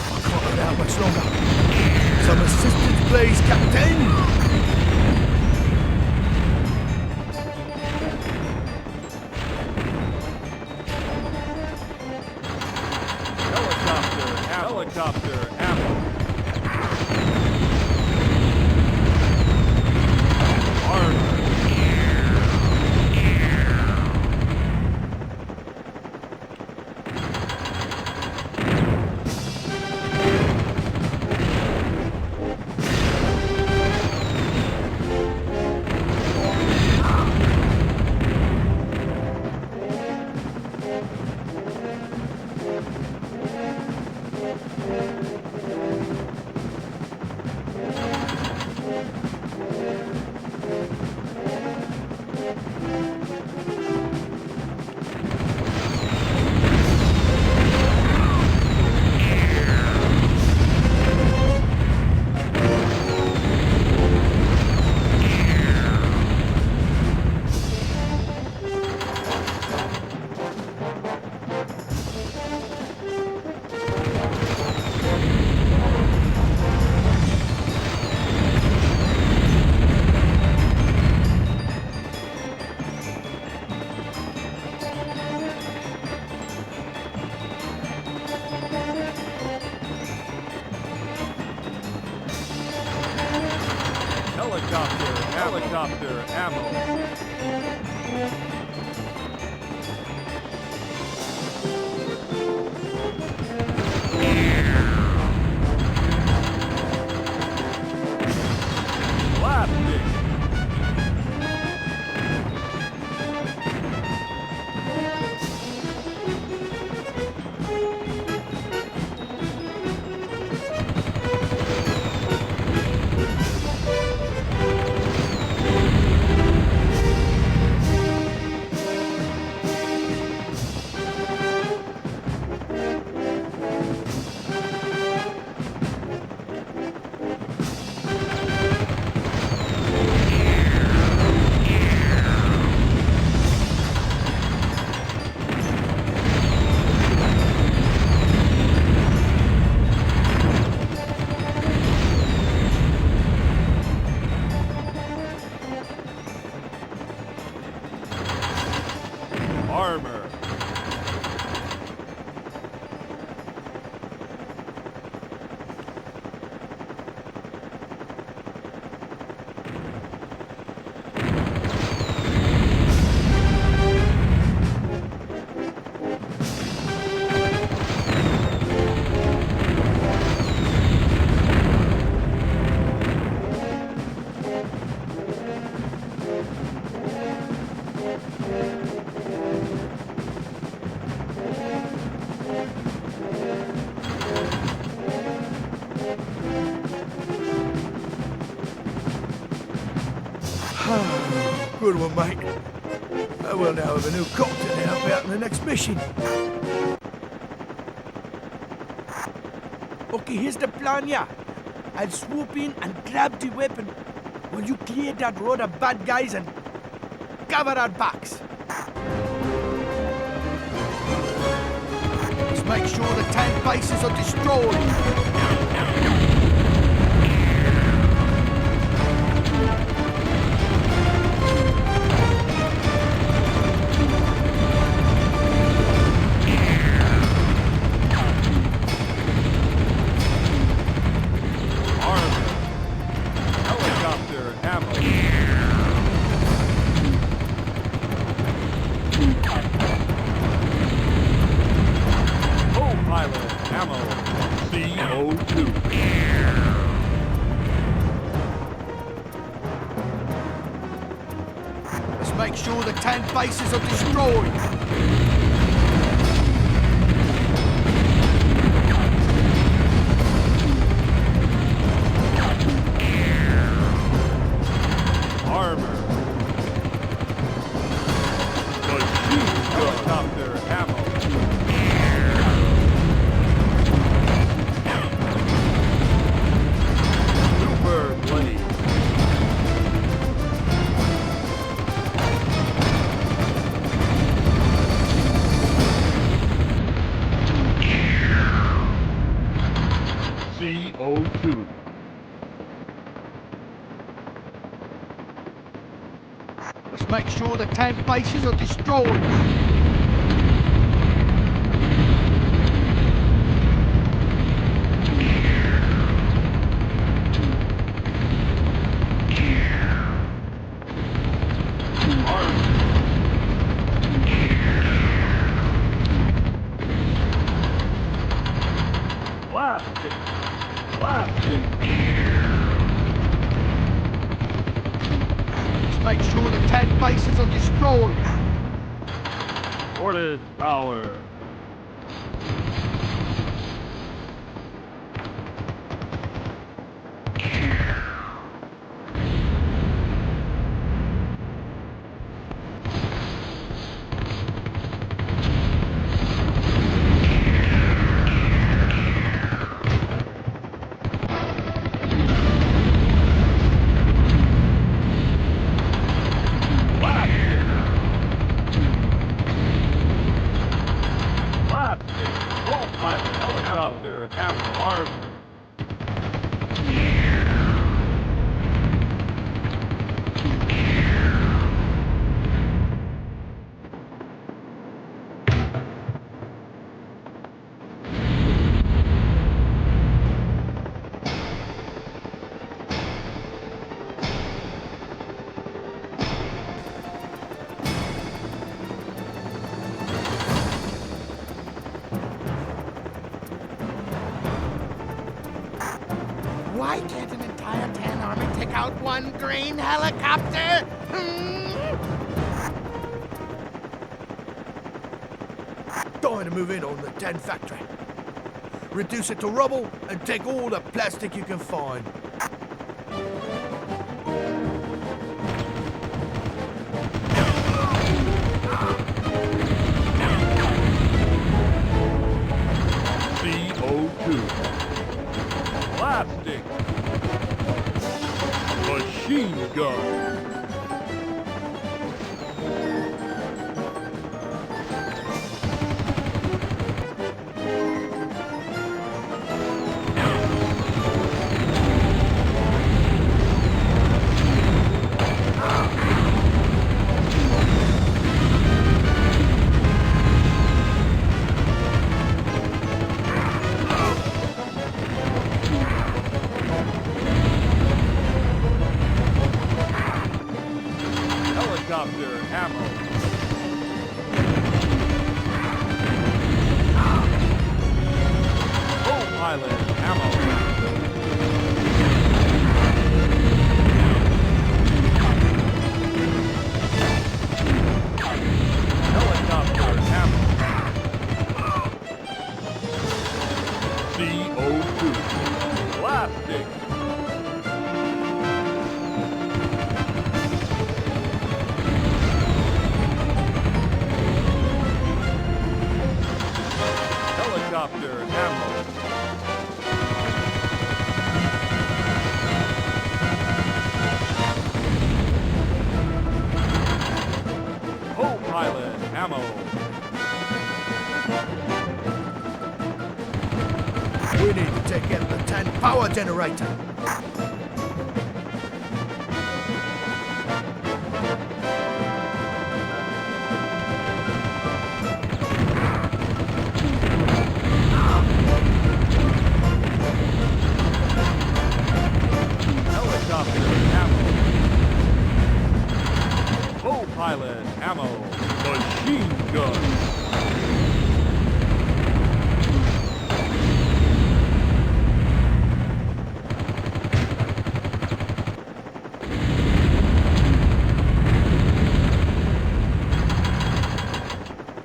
I can't hold out much longer. Some assistance, please, Captain. Helicopter ammo. Armor. Helicopter ammo. Plastic. Armor. Good one, mate. I will now have a new cop to help out in the next mission. Okay, here's the plan, yeah. I'll swoop in and grab the weapon while you clear that road of bad guys and cover our backs. Let's make sure the tank bases are destroyed. Make sure the tank bases are destroyed. Armor. Helicopter ammo. Super blade. CO2. Let's make sure the tank bases are destroyed. Plastic. Let's make sure the tank bases are destroyed. Ported power. Why can't an entire tan army take out one green helicopter? Going to move in on the tan factory. Reduce it to rubble and take all the plastic you can find. CO2. Plastic. Machine gun. Helicopter ammo. Co-pilot ammo. Helicopter ammo. CO2. Plastic. Helicopter ammo. Co-pilot ammo. We need to take out the tan power generator. Helicopter ammo. Co-pilot ammo. Machine gun.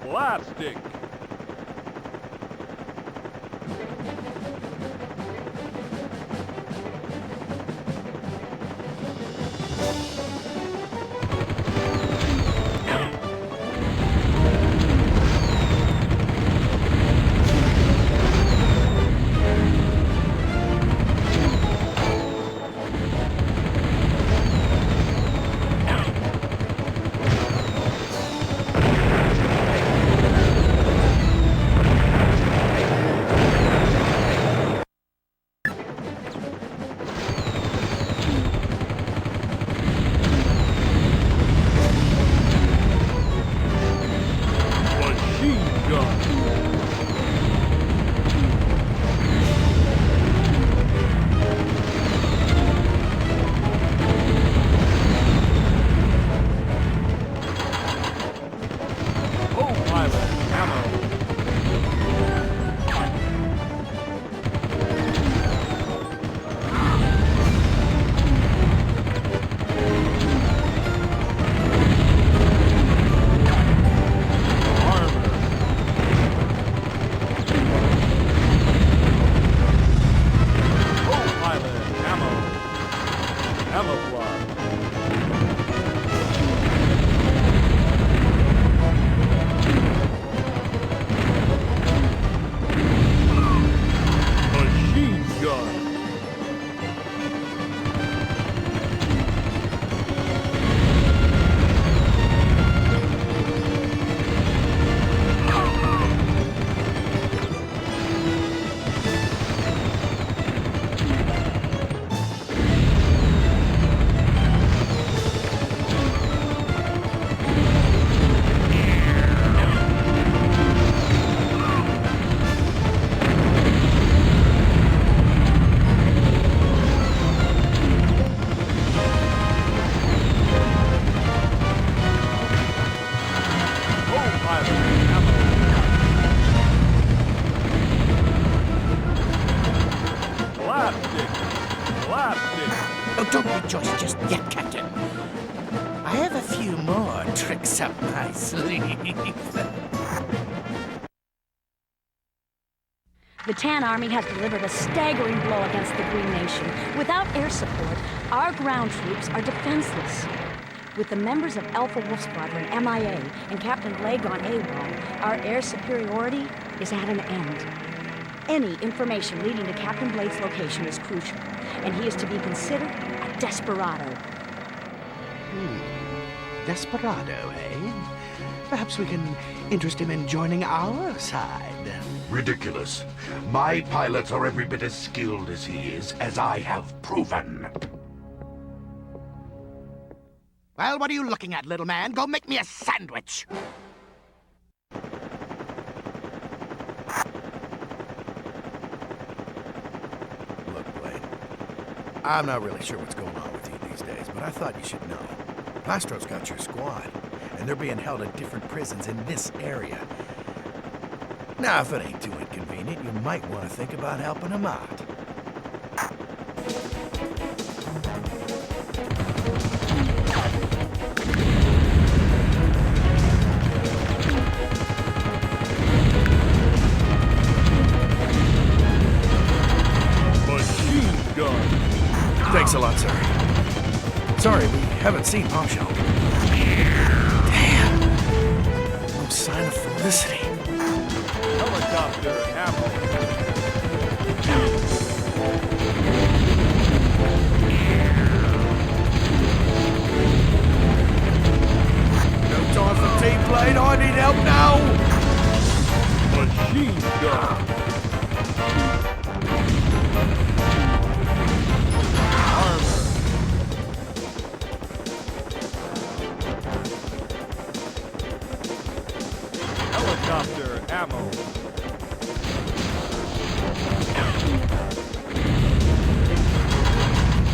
Plastic. my sleeve. The Tan Army has delivered a staggering blow against the Green Nation. Without air support, our ground troops are defenseless. With the members of Alpha Wolf Squadron MIA and Captain Blake on AWOL, our air superiority is at an end. Any information leading to Captain Blake's location is crucial, and he is to be considered a desperado. Desperado, eh? Perhaps we can interest him in joining our side. Ridiculous. My pilots are every bit as skilled as he is, as I have proven. Well, what are you looking at, little man? Go make me a sandwich. Look, Blade, I'm not really sure what's going on with you these days, but I thought you should know. Plastro's got your squad, and they're being held at different prisons in this area. Now, if it ain't too inconvenient, you might want to think about helping them out. Machine gun. Thanks a lot, sir. Sorry, we haven't seen Bombshell. Damn! No sign of Felicity. Helicopter ammo. No time for team Blade, I need help now! Machine gun. Armor. Helicopter ammo.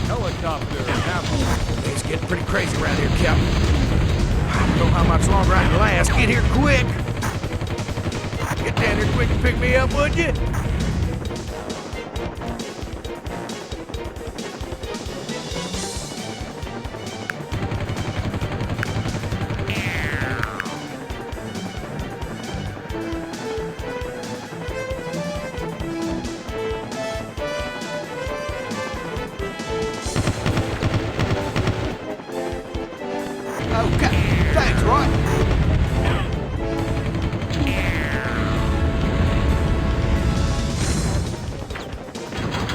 Helicopter ammo. It's getting pretty crazy around here, Captain. I don't know how much longer I can last. Get here quick! Get down here quick and pick me up, would you? Okay, thanks, Roy.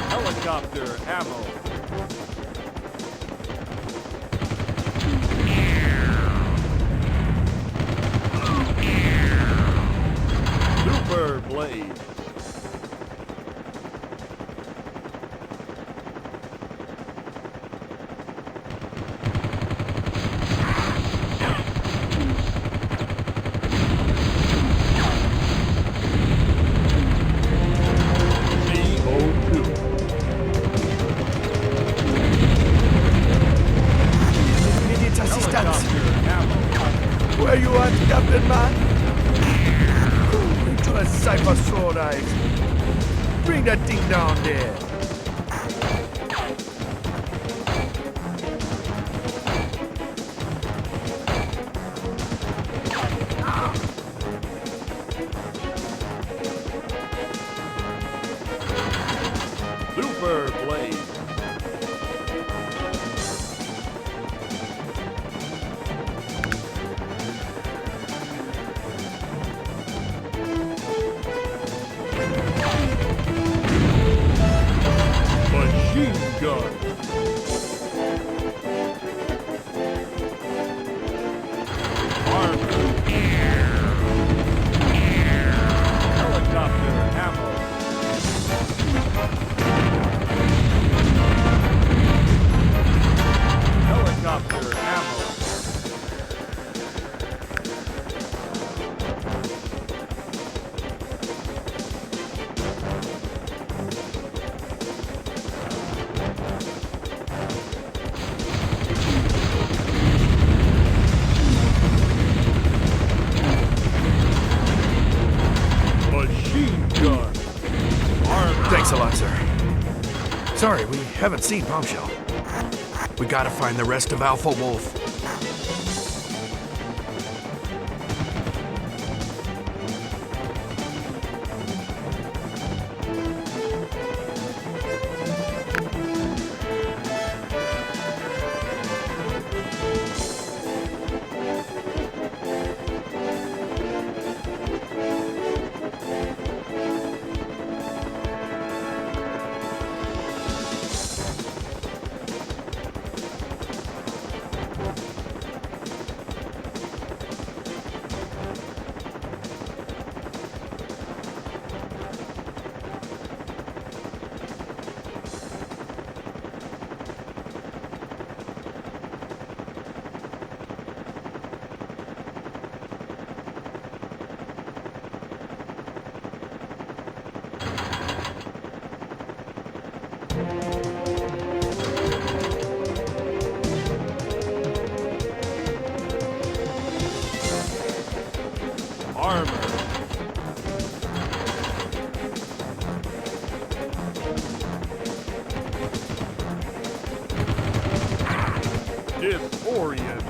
Helicopter ammo. Super blade. Where you at, Captain Man? Into a cypher sword eyes. Bring that thing down there. Super blade. Machine gun. Armor. Helicopter ammo. Helicopter ammo. Machine gun. Armor. Thanks a lot, sir. Sorry, we haven't seen Bombshell. We gotta find the rest of Alpha Wolf. Armor. Disorienter.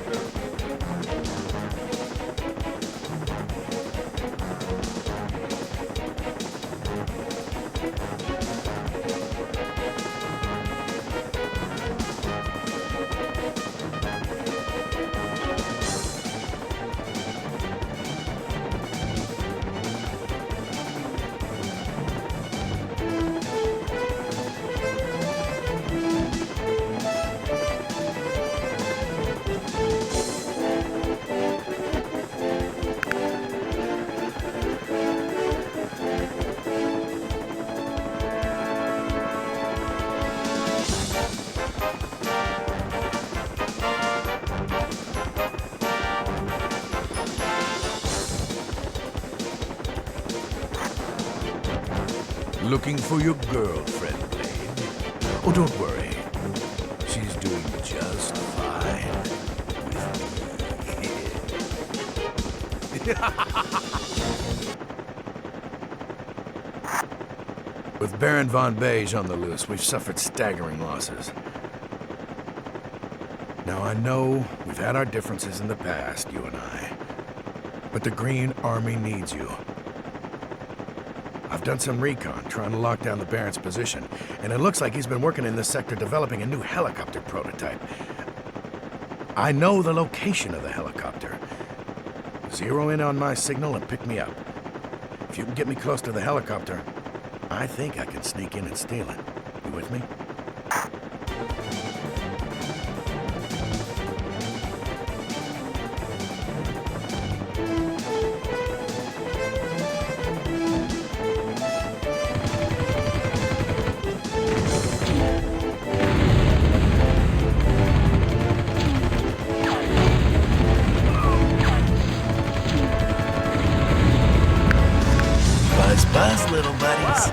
Looking for your girlfriend, Blade. Oh, don't worry. She's doing just fine with me. With Baron von Beige on the loose, we've suffered staggering losses. Now, I know we've had our differences in the past, you and I. But the Green Army needs you. I've done some recon, trying to lock down the Baron's position, and it looks like he's been working in this sector developing a new helicopter prototype. I know the location of the helicopter. Zero in on my signal and pick me up. If you can get me close to the helicopter, I think I can sneak in and steal it. You with me? Buzz, little buddies.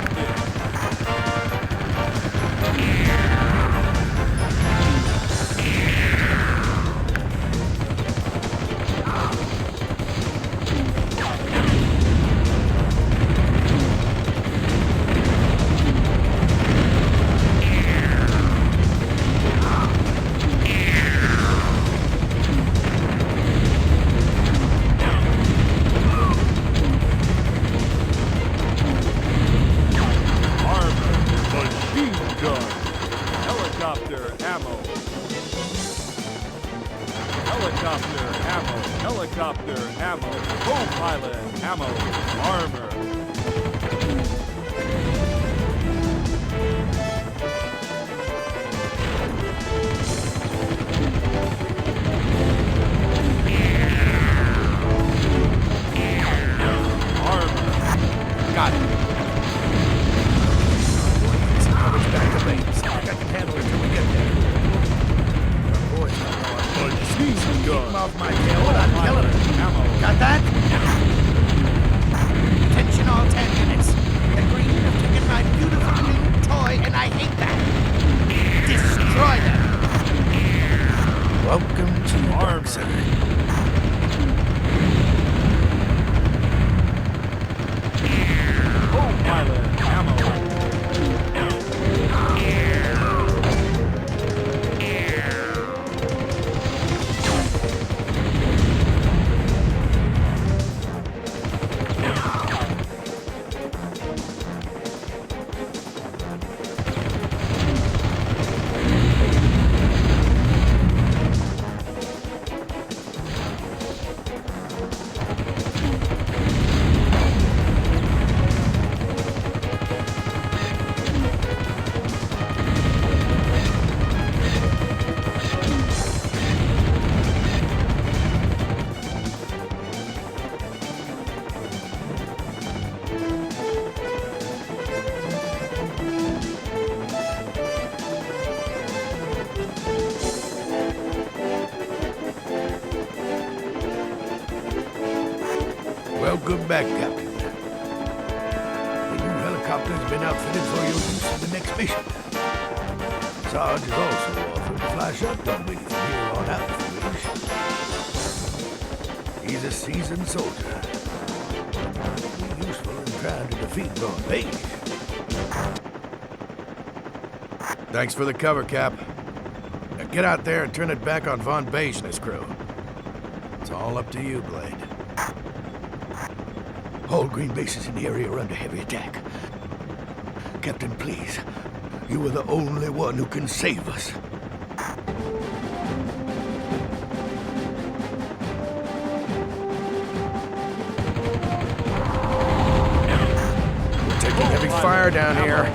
Helicopter ammo, co-pilot ammo, armor. Got it. Back to base. I think I can handle it till we get there. Machine gun. Keep him off my tail without killing her. Ammo. Got that? Attention all 10 units. The Green have taken my beautiful new toy, and I hate that. Destroy them. Welcome to the dark side. Co-pilot ammo. Welcome back, Captain. The new helicopter has been outfitted for your use in the next mission. Sarge has also offered to fly shotgun with you from here on out if you wish. He's a seasoned soldier. Be useful in trying to defeat Bombay. Thanks for the cover, Cap. Now get out there and turn it back on Von Beige and his crew. It's all up to you, Blade. All green bases in the area are under heavy attack. Captain, please. You are the only one who can save us. We're taking heavy fire down here.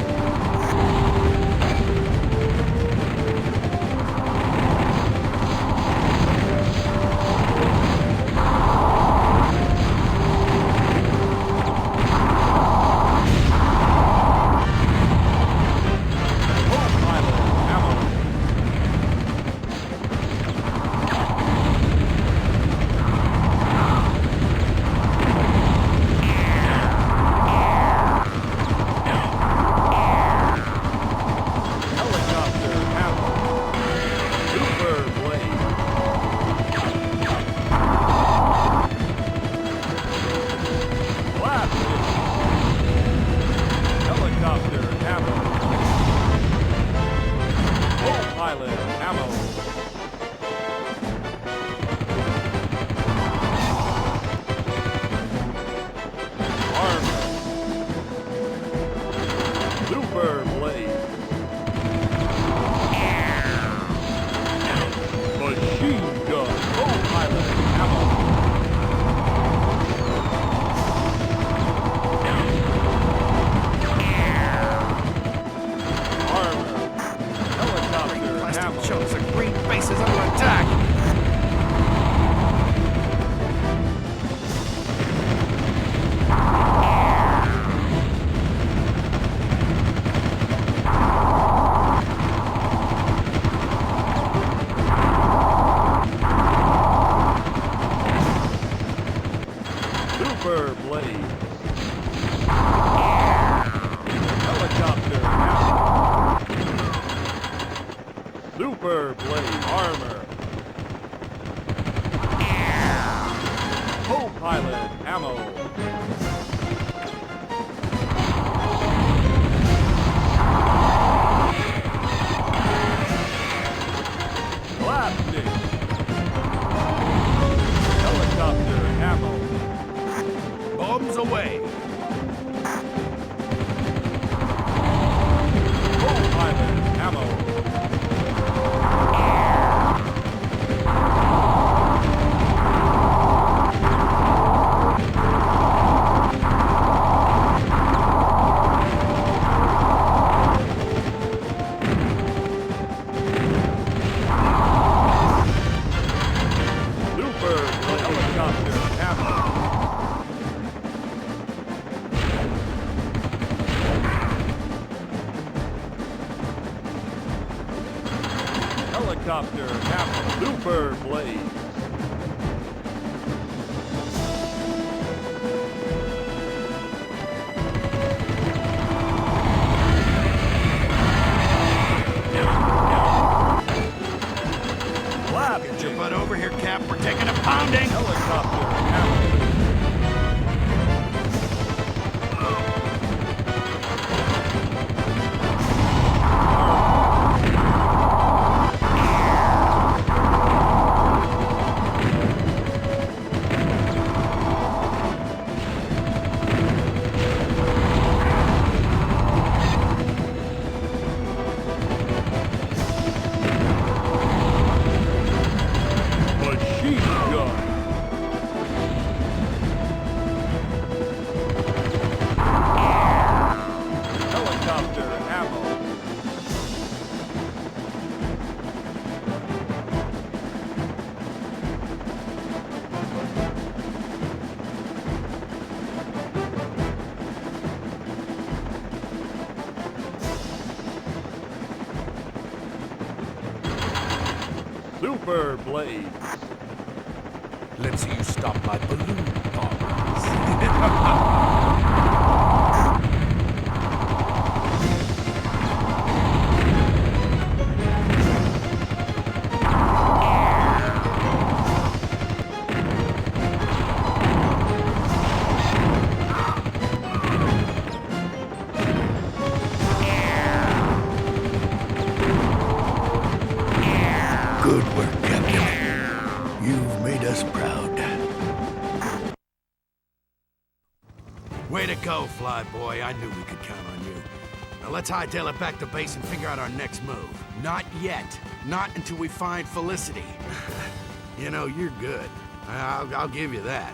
Super Blade Armor. Co-pilot Ammo. Plastic. Helicopter Ammo. Bombs away. Co-pilot Ammo. Helicopter Ammo. Super Blade. Get your butt over here, Cap. We're taking a pounding. Helicopter Ammo. Super Blade. Let's see you stop my balloon bombers. Way to go, Flyboy. I knew we could count on you. Now let's hightail it back to base and figure out our next move. Not yet. Not until we find Felicity. You know, you're good. I'll give you that.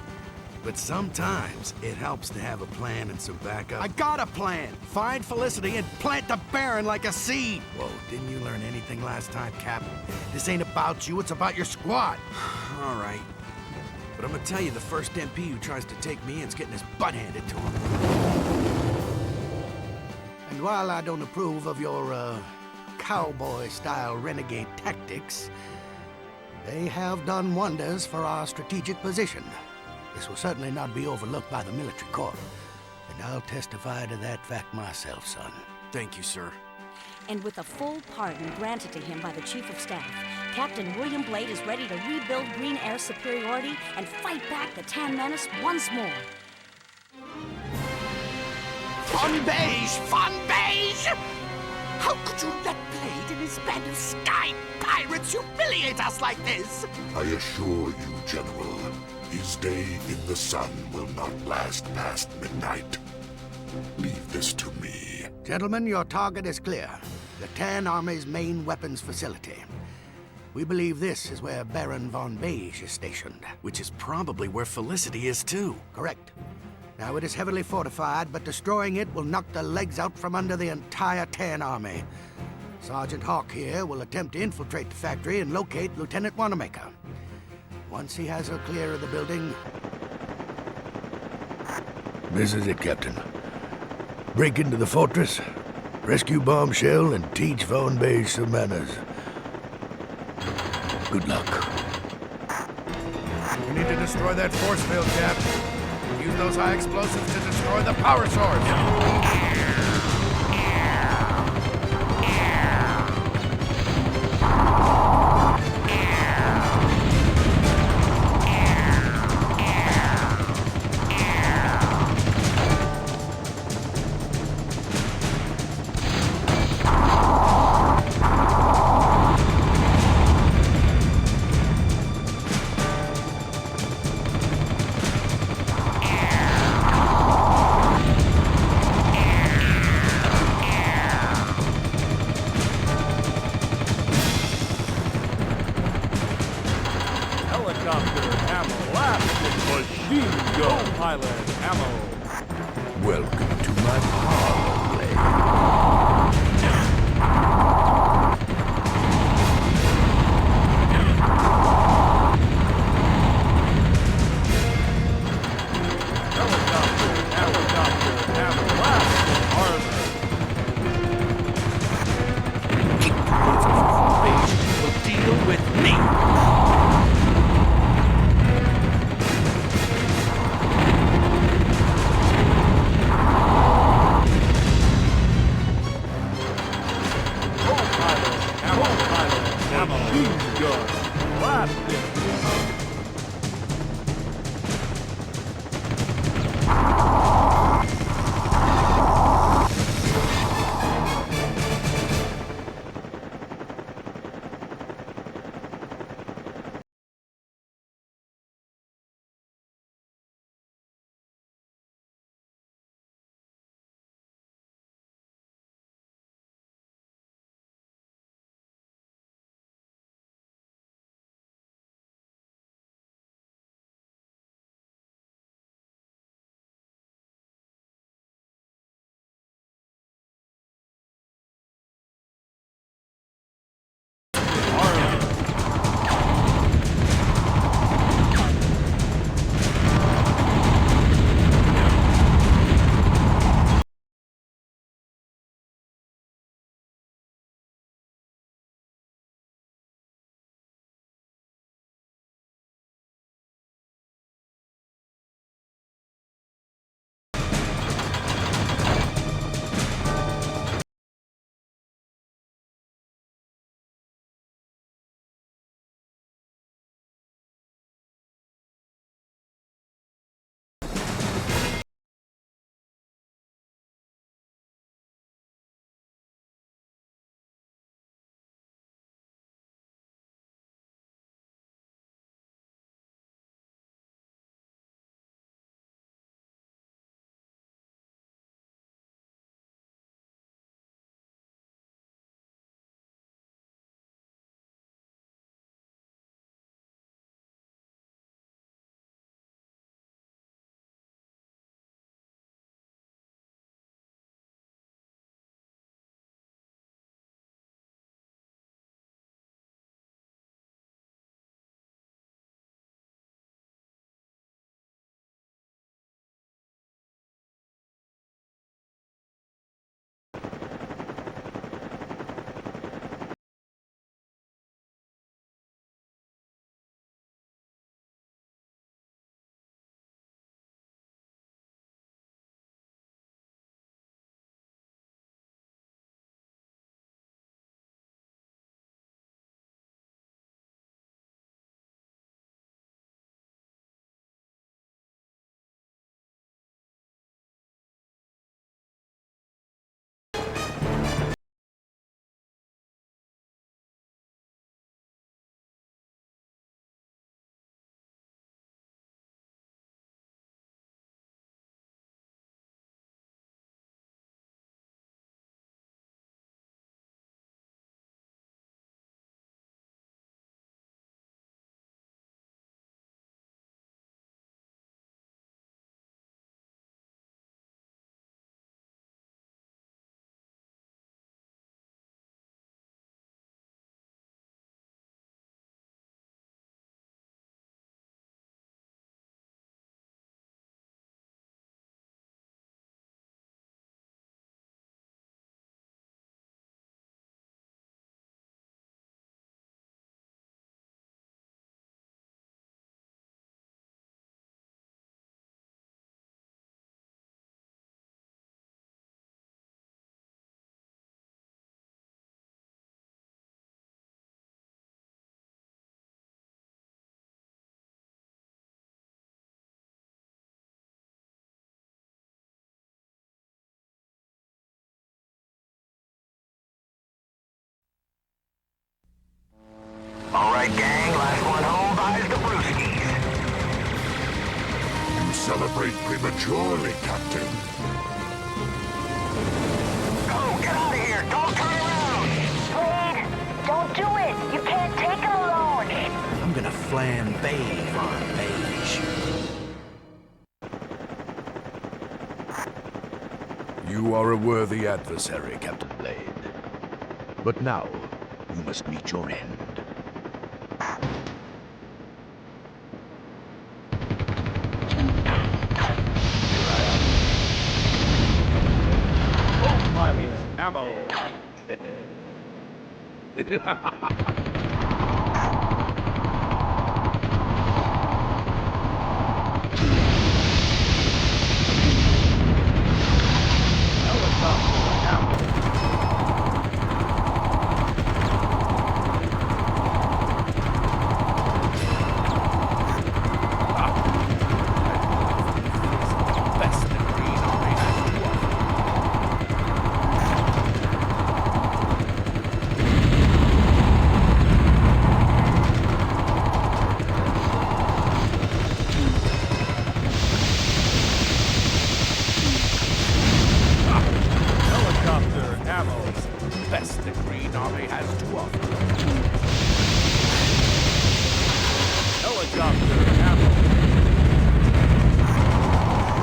But sometimes it helps to have a plan and some backup. I got a plan. Find Felicity and plant the Baron like a seed. Whoa, didn't you learn anything last time, Cap? This ain't about you, it's about your squad. All right. But I'm gonna tell you, the first MP who tries to take me in's getting his butt handed to him. And while I don't approve of your, cowboy-style renegade tactics, they have done wonders for our strategic position. This will certainly not be overlooked by the military corps. And I'll testify to that fact myself, son. Thank you, sir. And with a full pardon granted to him by the Chief of Staff, Captain William Blade is ready to rebuild Green Air's superiority and fight back the Tan Menace once more. Von Beige! Von Beige! How could you let Blade and his band of sky pirates humiliate us like this? I assure you, General, his day in the sun will not last past midnight. Leave this to me. Gentlemen, your target is clear. The Tan Army's main weapons facility. We believe this is where Baron Von Beige is stationed. Which is probably where Felicity is, too. Correct. Now, it is heavily fortified, but destroying it will knock the legs out from under the entire Tan Army. Sergeant Hawk here will attempt to infiltrate the factory and locate Lieutenant Wanamaker. Once he has her clear of the building... This is it, Captain. Break into the fortress, rescue Bombshell, and teach Von Beige some manners. Good luck. We need to destroy that force field, Cap. Use those high explosives to destroy the power source. Welcome to my power play. Will deal with me. right, gang. Last one home buys the brewskis. You celebrate prematurely, Captain. Go, get out of here. Don't turn around. Blade, don't do it. You can't take him alone. I'm gonna flambe Von Beige. You are a worthy adversary, Captain Blade. But now, you must meet your end. Ammo.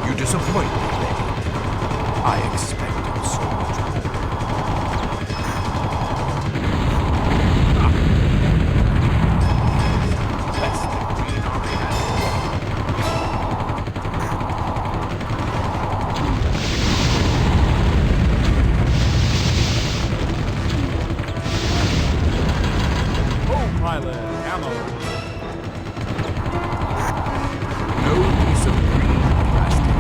You disappoint me, Blade. I expected so much more. Best the Green Army Full pilot ammo. no piece of green plastic.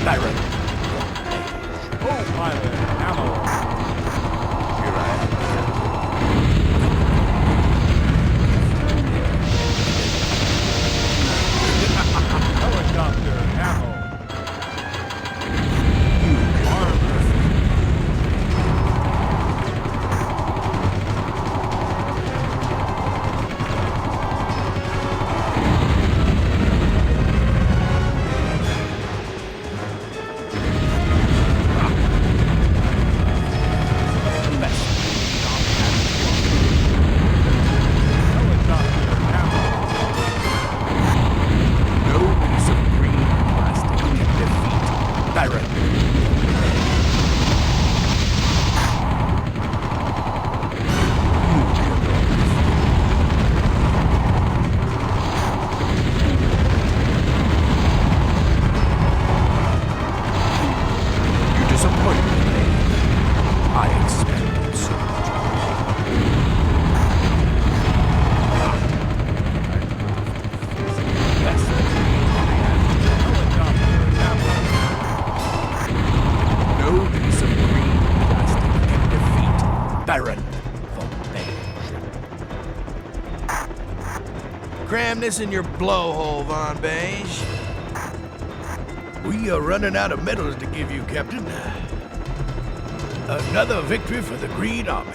Direct. Full pilot ammo. Here I am. Helicopter ammo. Cram this in your blowhole, Von Beige. We are running out of medals to give you, Captain. Another victory for the Green Army.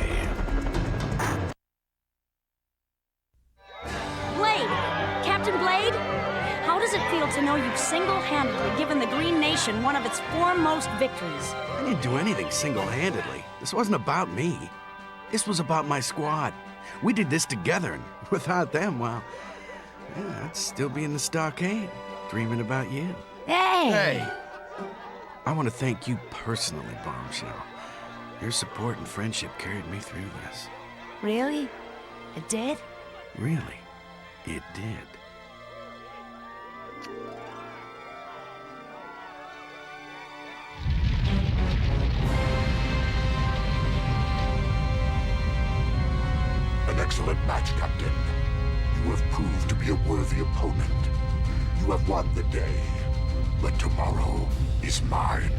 Blade! Captain Blade? How does it feel to know you've single-handedly given the Green Nation one of its foremost victories? I didn't do anything single-handedly. This wasn't about me. This was about my squad. We did this together, and without them, well, yeah, I'd still be in the stockade, dreaming about you. Hey! I want to thank you personally, Bombshell. Your support and friendship carried me through this. Really? It did? Really, it did. An excellent match, Captain. You have proved to be a worthy opponent. You have won the day, but tomorrow is mine.